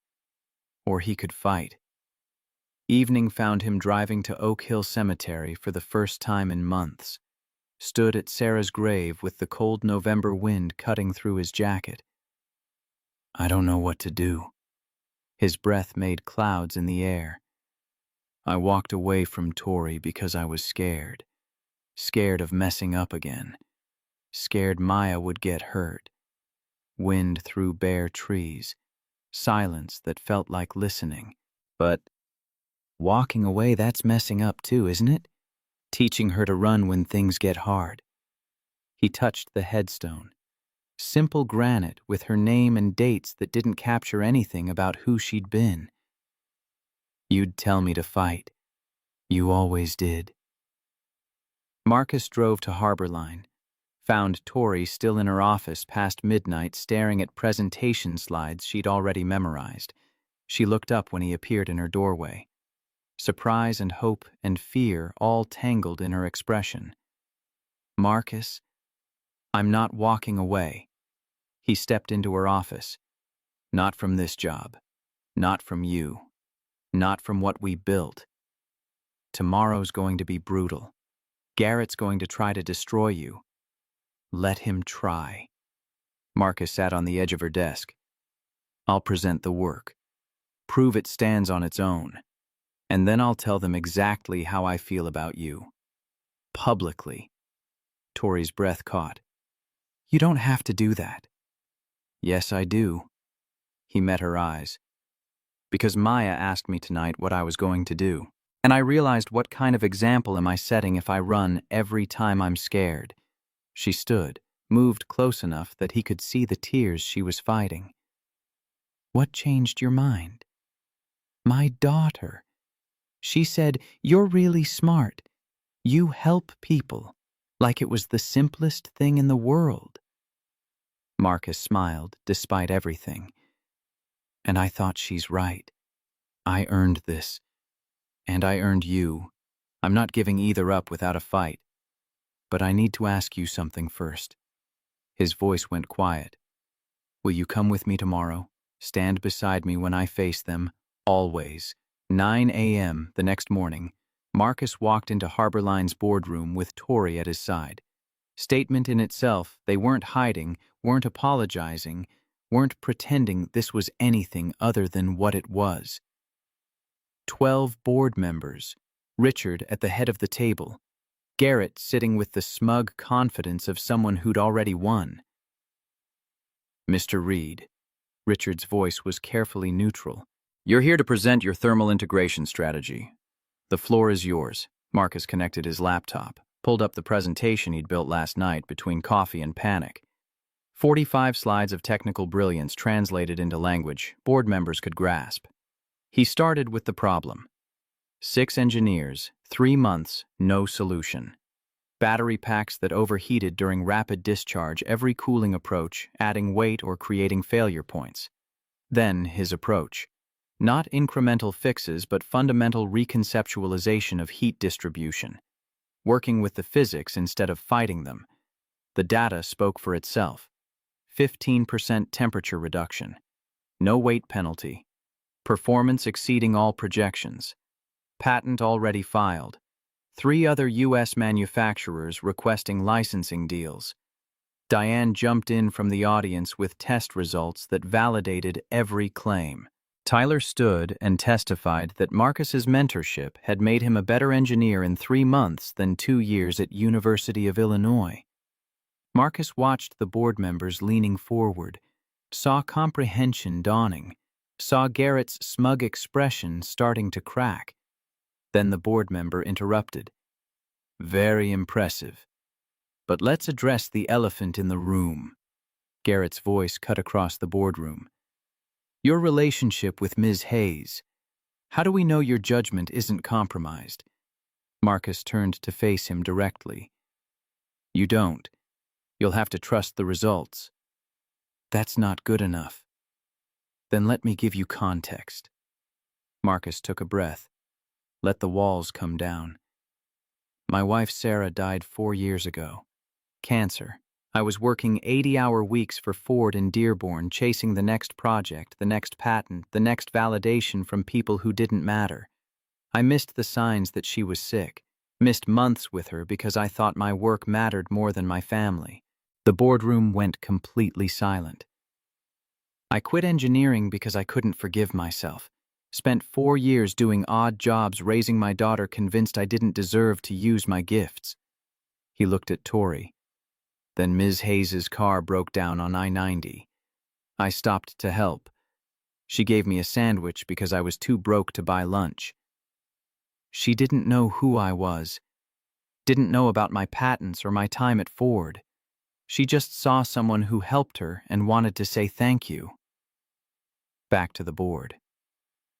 Or he could fight. Evening found him driving to Oak Hill Cemetery for the first time in months, stood at Sarah's grave with the cold November wind cutting through his jacket. I don't know what to do. His breath made clouds in the air. I walked away from Tori because I was scared. Scared of messing up again. Scared Maya would get hurt. Wind through bare trees. Silence that felt like listening. But walking away, that's messing up too, isn't it? Teaching her to run when things get hard. He touched the headstone. Simple granite with her name and dates that didn't capture anything about who she'd been. You'd tell me to fight. You always did. Marcus drove to Harbor Line, found Tori still in her office past midnight staring at presentation slides she'd already memorized. She looked up when he appeared in her doorway. Surprise and hope and fear all tangled in her expression. Marcus, I'm not walking away. He stepped into her office. Not from this job. Not from you. Not from what we built. Tomorrow's going to be brutal. Garrett's going to try to destroy you. Let him try. Marcus sat on the edge of her desk. I'll present the work. Prove it stands on its own. And then I'll tell them exactly how I feel about you. Publicly. Tori's breath caught. You don't have to do that. Yes, I do. He met her eyes. Because Maya asked me tonight what I was going to do. And I realized, what kind of example am I setting if I run every time I'm scared? She stood, moved close enough that he could see the tears she was fighting. What changed your mind? My daughter. She said, you're really smart. You help people, like it was the simplest thing in the world. Marcus smiled, despite everything. And I thought she's right. I earned this. And I earned you. I'm not giving either up without a fight. But I need to ask you something first. His voice went quiet. Will you come with me tomorrow? Stand beside me when I face them, always. 9 a.m. the next morning, Marcus walked into Harbor Line's boardroom with Tori at his side. Statement in itself, they weren't hiding, weren't apologizing, weren't pretending this was anything other than what it was. 12 board members, Richard at the head of the table, Garrett sitting with the smug confidence of someone who'd already won. Mr. Reed, Richard's voice was carefully neutral. You're here to present your thermal integration strategy. The floor is yours. Marcus connected his laptop, pulled up the presentation he'd built last night between coffee and panic. 45 slides of technical brilliance translated into language board members could grasp. He started with the problem. 6 engineers, 3 months, no solution. Battery packs that overheated during rapid discharge, every cooling approach, adding weight or creating failure points. Then his approach. Not incremental fixes, but fundamental reconceptualization of heat distribution. Working with the physics instead of fighting them. The data spoke for itself. 15% temperature reduction. No weight penalty. Performance exceeding all projections. Patent already filed. 3 other U.S. manufacturers requesting licensing deals. Diane jumped in from the audience with test results that validated every claim. Tyler stood and testified that Marcus's mentorship had made him a better engineer in 3 months than 2 years at University of Illinois. Marcus watched the board members leaning forward, saw comprehension dawning, saw Garrett's smug expression starting to crack. Then the board member interrupted. Very impressive. But let's address the elephant in the room. Garrett's voice cut across the boardroom. Your relationship with Ms. Hayes. How do we know your judgment isn't compromised? Marcus turned to face him directly. You don't. You'll have to trust the results. That's not good enough. Then let me give you context. Marcus took a breath. Let the walls come down. My wife Sarah died 4 years ago. Cancer. I was working 80-hour weeks for Ford in Dearborn, chasing the next project, the next patent, the next validation from people who didn't matter. I missed the signs that she was sick, missed months with her because I thought my work mattered more than my family. The boardroom went completely silent. I quit engineering because I couldn't forgive myself. Spent 4 years doing odd jobs raising my daughter, convinced I didn't deserve to use my gifts. He looked at Tori. Then Ms. Hayes's car broke down on I-90. I stopped to help. She gave me a sandwich because I was too broke to buy lunch. She didn't know who I was, didn't know about my patents or my time at Ford. She just saw someone who helped her and wanted to say thank you. Back to the board.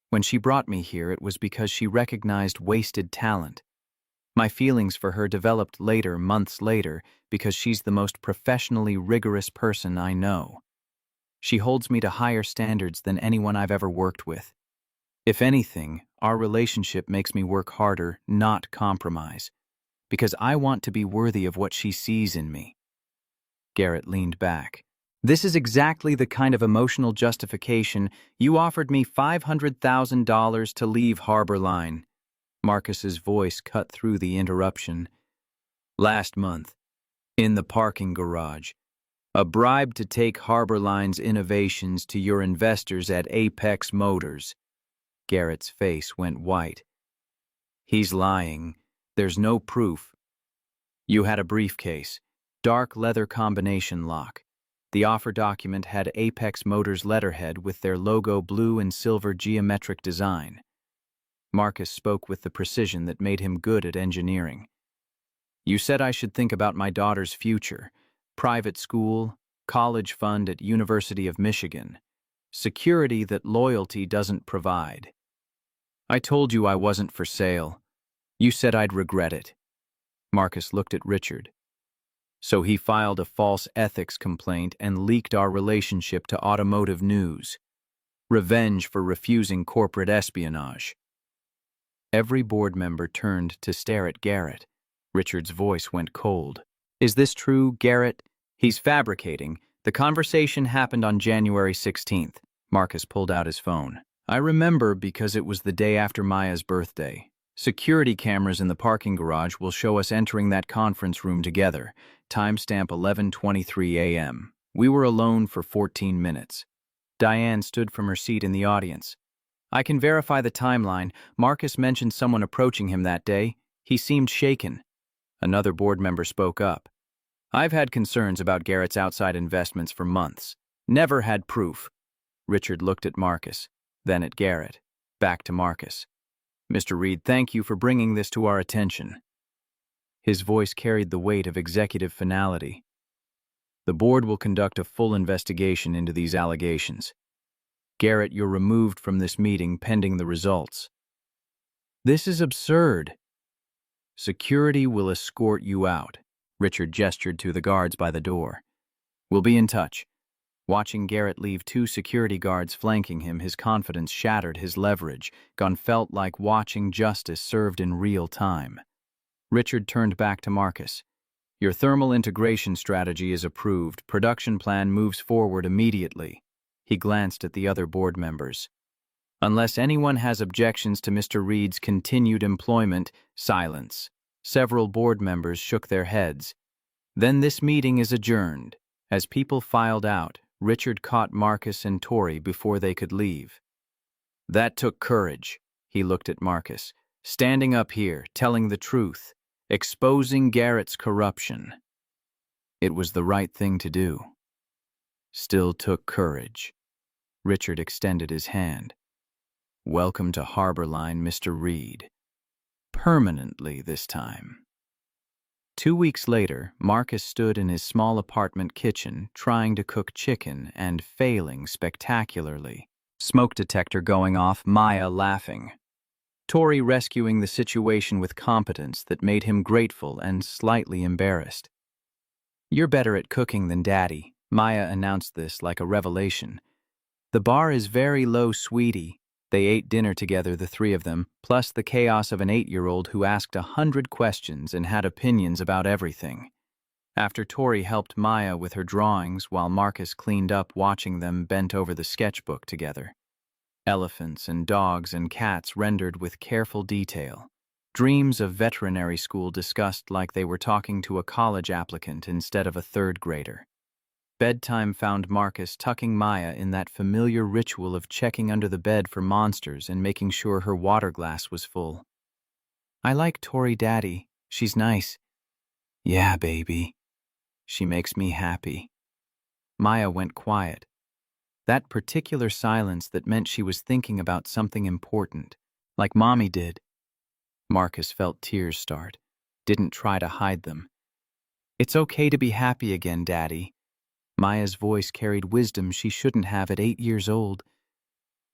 When she brought me here, it was because she recognized wasted talent. My feelings for her developed later, months later, because she's the most professionally rigorous person I know. She holds me to higher standards than anyone I've ever worked with. If anything, our relationship makes me work harder, not compromise, because I want to be worthy of what she sees in me. Garrett leaned back. This is exactly the kind of emotional justification you offered me $500,000 to leave Harborline. Marcus's voice cut through the interruption. Last month, in the parking garage, a bribe to take Harborline's innovations to your investors at Apex Motors. Garrett's face went white. He's lying. There's no proof. You had a briefcase, dark leather combination lock. The offer document had Apex Motors letterhead with their logo blue and silver geometric design. Marcus spoke with the precision that made him good at engineering. You said I should think about my daughter's future. Private school, college fund at University of Michigan. Security that loyalty doesn't provide. I told you I wasn't for sale. You said I'd regret it. Marcus looked at Richard. So he filed a false ethics complaint and leaked our relationship to automotive news. Revenge for refusing corporate espionage. Every board member turned to stare at Garrett. Richard's voice went cold. Is this true, Garrett? He's fabricating. The conversation happened on January 16th. Marcus pulled out his phone. I remember because it was the day after Maya's birthday. Security cameras in the parking garage will show us entering that conference room together. Timestamp 11:23 a.m. We were alone for 14 minutes. Diane stood from her seat in the audience. I can verify the timeline. Marcus mentioned someone approaching him that day. He seemed shaken. Another board member spoke up. I've had concerns about Garrett's outside investments for months. Never had proof. Richard looked at Marcus, then at Garrett, back to Marcus. Mr. Reed, thank you for bringing this to our attention. His voice carried the weight of executive finality. The board will conduct a full investigation into these allegations. Garrett, you're removed from this meeting pending the results. This is absurd. Security will escort you out. Richard gestured to the guards by the door. We'll be in touch. Watching Garrett leave 2 security guards flanking him, his confidence shattered his leverage. Gunn felt like watching justice served in real time. Richard turned back to Marcus. Your thermal integration strategy is approved. Production plan moves forward immediately. He glanced at the other board members. Unless anyone has objections to Mr. Reed's continued employment, silence. Several board members shook their heads. Then this meeting is adjourned. As people filed out, Richard caught Marcus and Tori before they could leave. That took courage. He looked at Marcus. Standing up here, telling the truth, exposing Garrett's corruption. It was the right thing to do. Still took courage. Richard extended his hand. Welcome to Harborline, Mr. Reed. Permanently this time. 2 weeks later, Marcus stood in his small apartment kitchen trying to cook chicken and failing spectacularly. Smoke detector going off, Maya laughing. Tori rescuing the situation with competence that made him grateful and slightly embarrassed. You're better at cooking than Daddy, Maya announced this like a revelation. "The bar is very low, sweetie." They ate dinner together, the three of them, plus the chaos of an 8-year-old who asked 100 questions and had opinions about everything. After Tori helped Maya with her drawings while Marcus cleaned up watching them bent over the sketchbook together. Elephants and dogs and cats rendered with careful detail. Dreams of veterinary school discussed like they were talking to a college applicant instead of a third grader. Bedtime found Marcus tucking Maya in that familiar ritual of checking under the bed for monsters and making sure her water glass was full. "I like Tori, Daddy. She's nice." "Yeah, baby. She makes me happy." Maya went quiet. That particular silence that meant she was thinking about something important, like Mommy did. Marcus felt tears start, didn't try to hide them. "It's okay to be happy again, Daddy." Maya's voice carried wisdom she shouldn't have at 8 years old.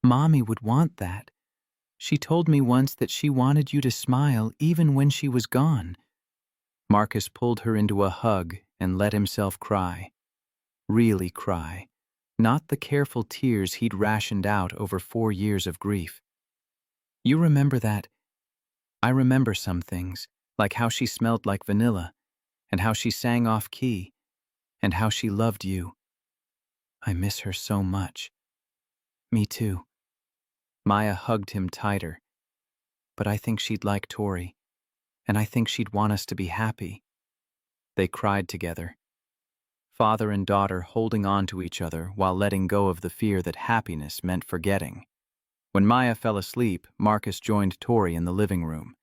"Mommy would want that. She told me once that she wanted you to smile even when she was gone." Marcus pulled her into a hug and let himself cry. Really cry. Not the careful tears he'd rationed out over 4 years of grief. "You remember that?" "I remember some things, like how she smelled like vanilla, and how she sang off-key, and how she loved you. I miss her so much." "Me too." Maya hugged him tighter. "But I think she'd like Tori, and I think she'd want us to be happy." They cried together. Father and daughter holding on to each other while letting go of the fear that happiness meant forgetting. When Maya fell asleep, Marcus joined Tori in the living room.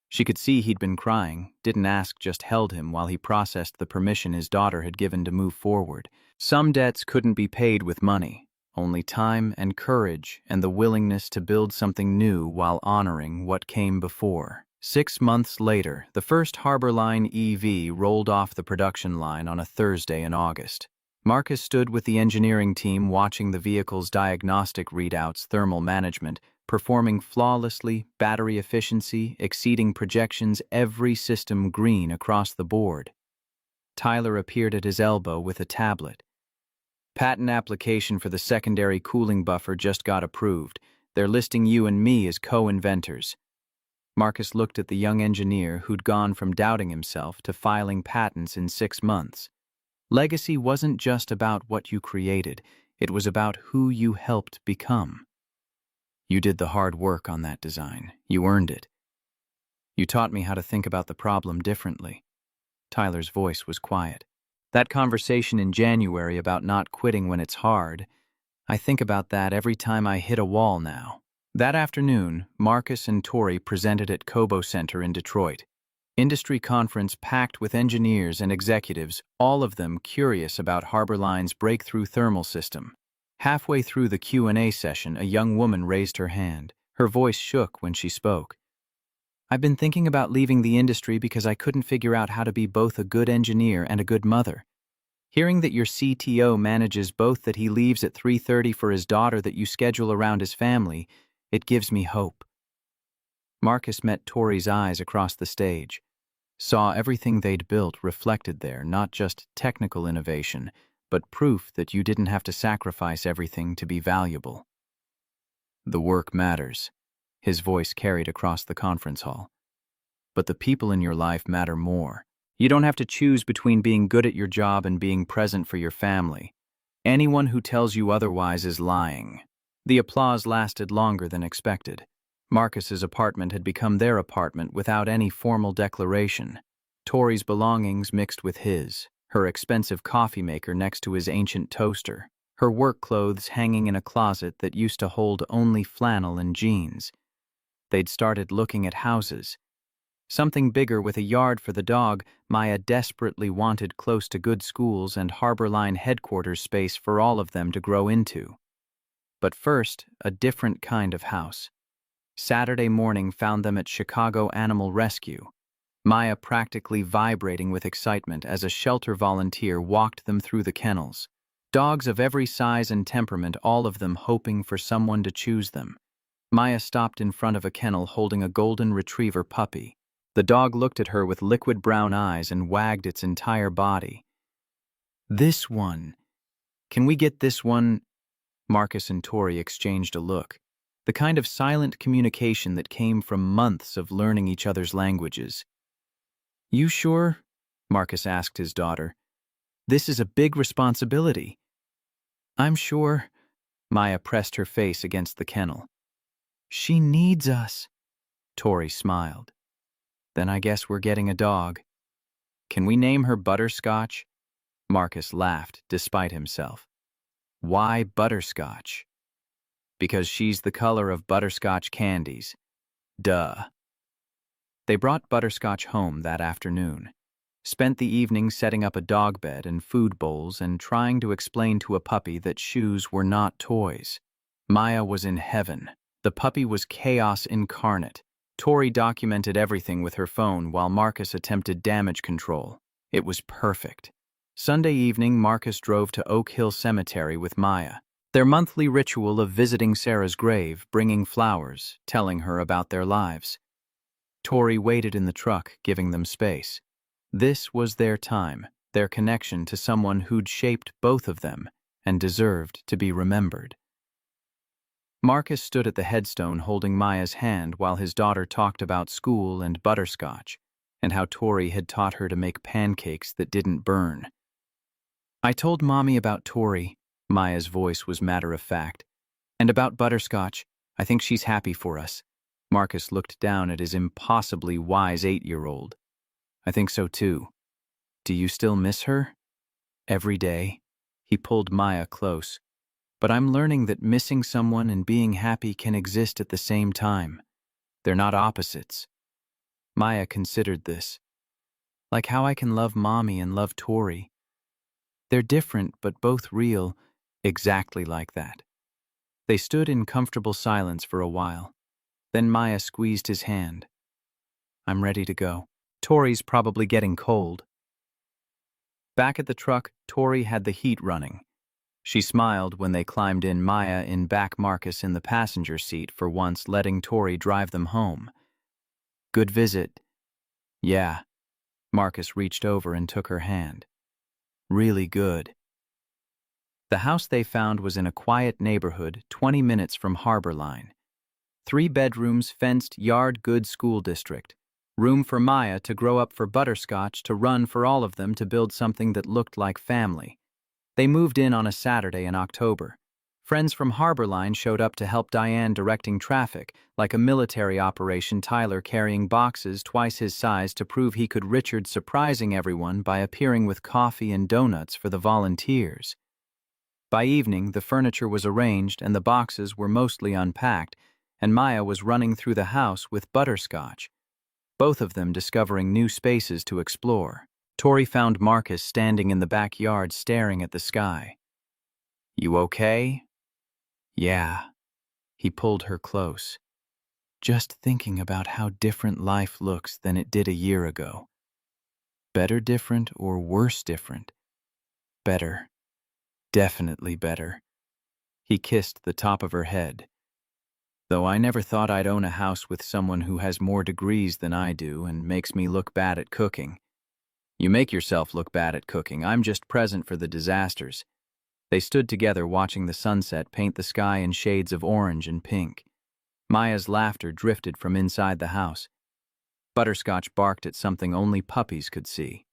She could see he'd been crying, didn't ask, just held him while he processed the permission his daughter had given to move forward. Some debts couldn't be paid with money, only time and courage and the willingness to build something new while honoring what came before. 6 months later, the first Harbor Line EV rolled off the production line on a Thursday in August. Marcus stood with the engineering team watching the vehicle's diagnostic readouts, thermal management, performing flawlessly, battery efficiency, exceeding projections, every system green across the board. Tyler appeared at his elbow with a tablet. "Patent application for the secondary cooling buffer just got approved. They're listing you and me as co-inventors." Marcus looked at the young engineer who'd gone from doubting himself to filing patents in 6 months. Legacy wasn't just about what you created, it was about who you helped become. "You did the hard work on that design. You earned it. You taught me how to think about the problem differently." Tyler's voice was quiet. "That conversation in January about not quitting when it's hard, I think about that every time I hit a wall now." That afternoon, Marcus and Tori presented at Cobo Center in Detroit. Industry conference packed with engineers and executives, all of them curious about Harbor Line's breakthrough thermal system. Halfway through the Q&A session, a young woman raised her hand. Her voice shook when she spoke. "I've been thinking about leaving the industry because I couldn't figure out how to be both a good engineer and a good mother. Hearing that your CTO manages both, that he leaves at 3:30 for his daughter, that you schedule around his family, it gives me hope." Marcus met Tori's eyes across the stage, saw everything they'd built reflected there, not just technical innovation, but proof that you didn't have to sacrifice everything to be valuable. "The work matters," his voice carried across the conference hall. "But the people in your life matter more. You don't have to choose between being good at your job and being present for your family. Anyone who tells you otherwise is lying." The applause lasted longer than expected. Marcus's apartment had become their apartment without any formal declaration. Tori's belongings mixed with his, her expensive coffee maker next to his ancient toaster, her work clothes hanging in a closet that used to hold only flannel and jeans. They'd started looking at houses. Something bigger with a yard for the dog Maya desperately wanted, close to good schools and Harbor Line headquarters space for all of them to grow into. But first, a different kind of house. Saturday morning found them at Chicago Animal Rescue. Maya practically vibrating with excitement as a shelter volunteer walked them through the kennels. Dogs of every size and temperament, all of them hoping for someone to choose them. Maya stopped in front of a kennel holding a golden retriever puppy. The dog looked at her with liquid brown eyes and wagged its entire body. "This one," Can we get this one? Marcus and Tori exchanged a look. The kind of silent communication that came from months of learning each other's languages. You sure? Marcus asked his daughter. This is a big responsibility. I'm sure. Maya pressed her face against the kennel. She needs us. Tori smiled. Then I guess we're getting a dog. Can we name her Butterscotch? Marcus laughed, despite himself. Why butterscotch? Because she's the color of butterscotch candies. Duh. They brought Butterscotch home that afternoon, spent the evening setting up a dog bed and food bowls and trying to explain to a puppy that shoes were not toys. Maya was in heaven. The puppy was chaos incarnate. Tori documented everything with her phone while Marcus attempted damage control. It was perfect. Sunday evening, Marcus drove to Oak Hill Cemetery with Maya. Their monthly ritual of visiting Sarah's grave, bringing flowers, telling her about their lives. Tori waited in the truck, giving them space. This was their time, their connection to someone who'd shaped both of them and deserved to be remembered. Marcus stood at the headstone holding Maya's hand while his daughter talked about school and butterscotch, and how Tori had taught her to make pancakes that didn't burn. I told Mommy about Tori, Maya's voice was matter-of-fact, and about butterscotch. I think she's happy for us. Marcus looked down at his impossibly wise 8-year-old. I think so too. Do you still miss her? Every day. He pulled Maya close. But I'm learning that missing someone and being happy can exist at the same time. They're not opposites. Maya considered this. Like how I can love Mommy and love Tori. They're different, but both real, exactly like that. They stood in comfortable silence for a while. Then Maya squeezed his hand. I'm ready to go. Tori's probably getting cold. Back at the truck, Tori had the heat running. She smiled when they climbed in, Maya in back, Marcus in the passenger seat, for once letting Tori drive them home. Good visit. Yeah. Marcus reached over and took her hand. Really good. The house they found was in a quiet neighborhood 20 minutes from Harbor Line. 3 bedrooms, fenced yard, good school district. Room for Maya to grow up, for Butterscotch to run, for all of them to build something that looked like family. They moved in on a Saturday in October. Friends from Harbor Line showed up to help Diane directing traffic, like a military operation, Tyler carrying boxes twice his size to prove he could, Richard surprising everyone by appearing with coffee and donuts for the volunteers. By evening, the furniture was arranged and the boxes were mostly unpacked, and Maya was running through the house with Butterscotch, both of them discovering new spaces to explore. Tori found Marcus standing in the backyard staring at the sky. You okay? Yeah. He pulled her close. Just thinking about how different life looks than it did a year ago. Better different or worse different? Better. Definitely better. He kissed the top of her head. Though I never thought I'd own a house with someone who has more degrees than I do and makes me look bad at cooking. You make yourself look bad at cooking. I'm just present for the disasters. They stood together watching the sunset paint the sky in shades of orange and pink. Maya's laughter drifted from inside the house. Butterscotch barked at something only puppies could see.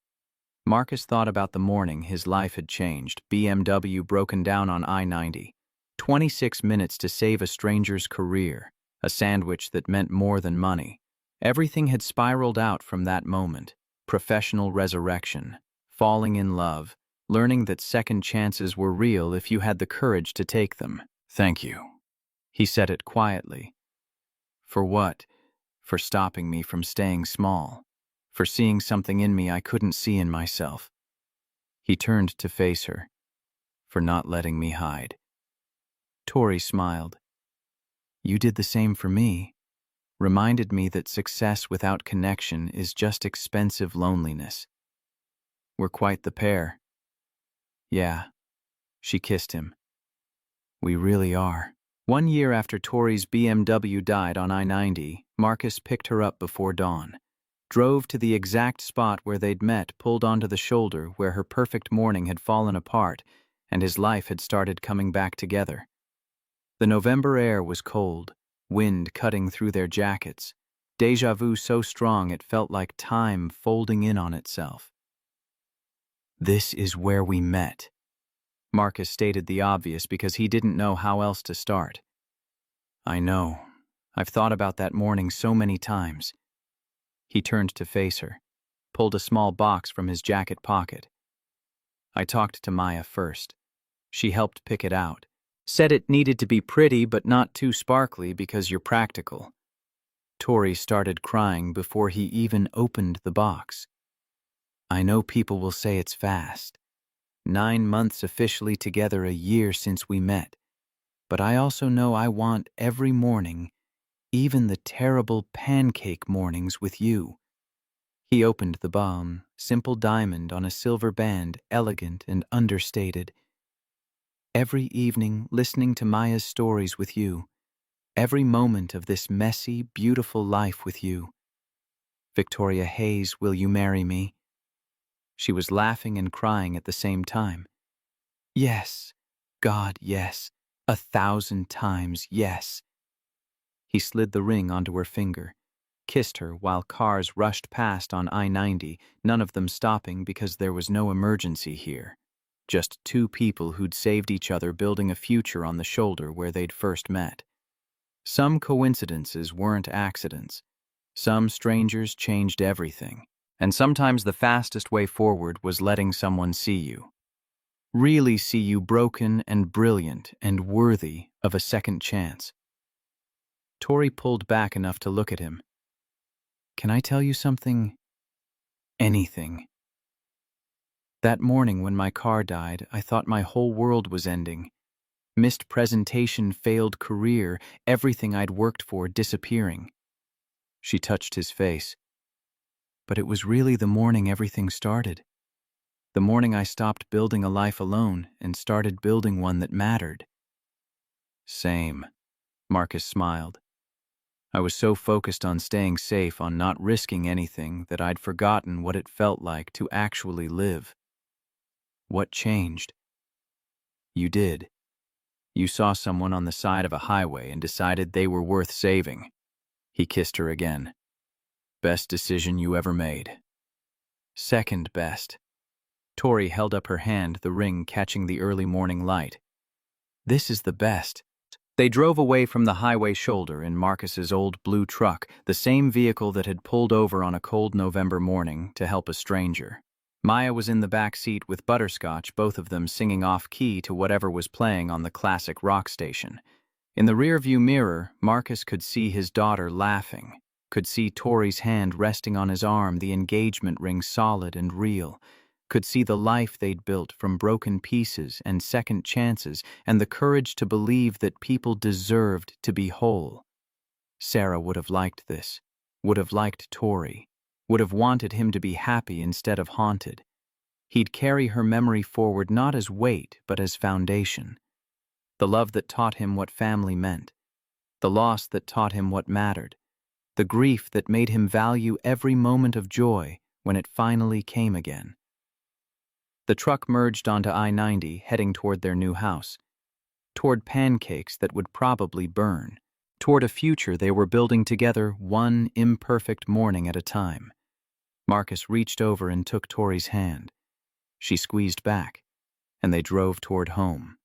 Marcus thought about the morning his life had changed. BMW broken down on I-90. 26 minutes to save a stranger's career. A sandwich that meant more than money. Everything had spiraled out from that moment. Professional resurrection. Falling in love. Learning that second chances were real if you had the courage to take them. Thank you. He said it quietly. For what? For stopping me from staying small. For seeing something in me I couldn't see in myself. He turned to face her. For not letting me hide. Tori smiled. You did the same for me. Reminded me that success without connection is just expensive loneliness. We're quite the pair. Yeah. She kissed him. We really are. 1 year after Tori's BMW died on I-90, Marcus picked her up before dawn. Drove to the exact spot where they'd met, pulled onto the shoulder where her perfect morning had fallen apart, and his life had started coming back together. The November air was cold, wind cutting through their jackets, déjà vu so strong it felt like time folding in on itself. "This is where we met." Marcus stated the obvious because he didn't know how else to start. "I know. I've thought about that morning so many times." He turned to face her, pulled a small box from his jacket pocket. "I talked to Maya first. She helped pick it out. Said it needed to be pretty but not too sparkly because you're practical." Tori started crying before he even opened the box. "I know people will say it's fast. 9 months officially together, a year since we met. But I also know I want every morning, even the terrible pancake mornings with you." He opened the balm, simple diamond on a silver band, elegant and understated. "Every evening listening to Maya's stories with you. Every moment of this messy, beautiful life with you. Victoria Hayes, will you marry me?" She was laughing and crying at the same time. "Yes. God, yes. 1,000 times yes." He slid the ring onto her finger, kissed her while cars rushed past on I-90, none of them stopping because there was no emergency here. Just two people who'd saved each other building a future on the shoulder where they'd first met. Some coincidences weren't accidents. Some strangers changed everything. And sometimes the fastest way forward was letting someone see you. Really see you broken and brilliant and worthy of a second chance. Tori pulled back enough to look at him. "Can I tell you something? Anything." "That morning when my car died, I thought my whole world was ending. Missed presentation, failed career, everything I'd worked for disappearing." She touched his face. "But it was really the morning everything started. The morning I stopped building a life alone and started building one that mattered." "Same." Marcus smiled. "I was so focused on staying safe, on not risking anything, that I'd forgotten what it felt like to actually live." "What changed?" "You did. You saw someone on the side of a highway and decided they were worth saving." He kissed her again. "Best decision you ever made." "Second best." Tori held up her hand, the ring catching the early morning light. "This is the best." They drove away from the highway shoulder in Marcus's old blue truck, the same vehicle that had pulled over on a cold November morning to help a stranger. Maya was in the back seat with Butterscotch, both of them singing off-key to whatever was playing on the classic rock station. In the rearview mirror, Marcus could see his daughter laughing, could see Tori's hand resting on his arm, the engagement ring solid and real, could see the life they'd built from broken pieces and second chances and the courage to believe that people deserved to be whole. Sarah would have liked this, would have liked Tori, would have wanted him to be happy instead of haunted. He'd carry her memory forward not as weight but as foundation. The love that taught him what family meant, the loss that taught him what mattered, the grief that made him value every moment of joy when it finally came again. The truck merged onto I-90, heading toward their new house, toward pancakes that would probably burn, toward a future they were building together one imperfect morning at a time. Marcus reached over and took Tori's hand. She squeezed back, and they drove toward home.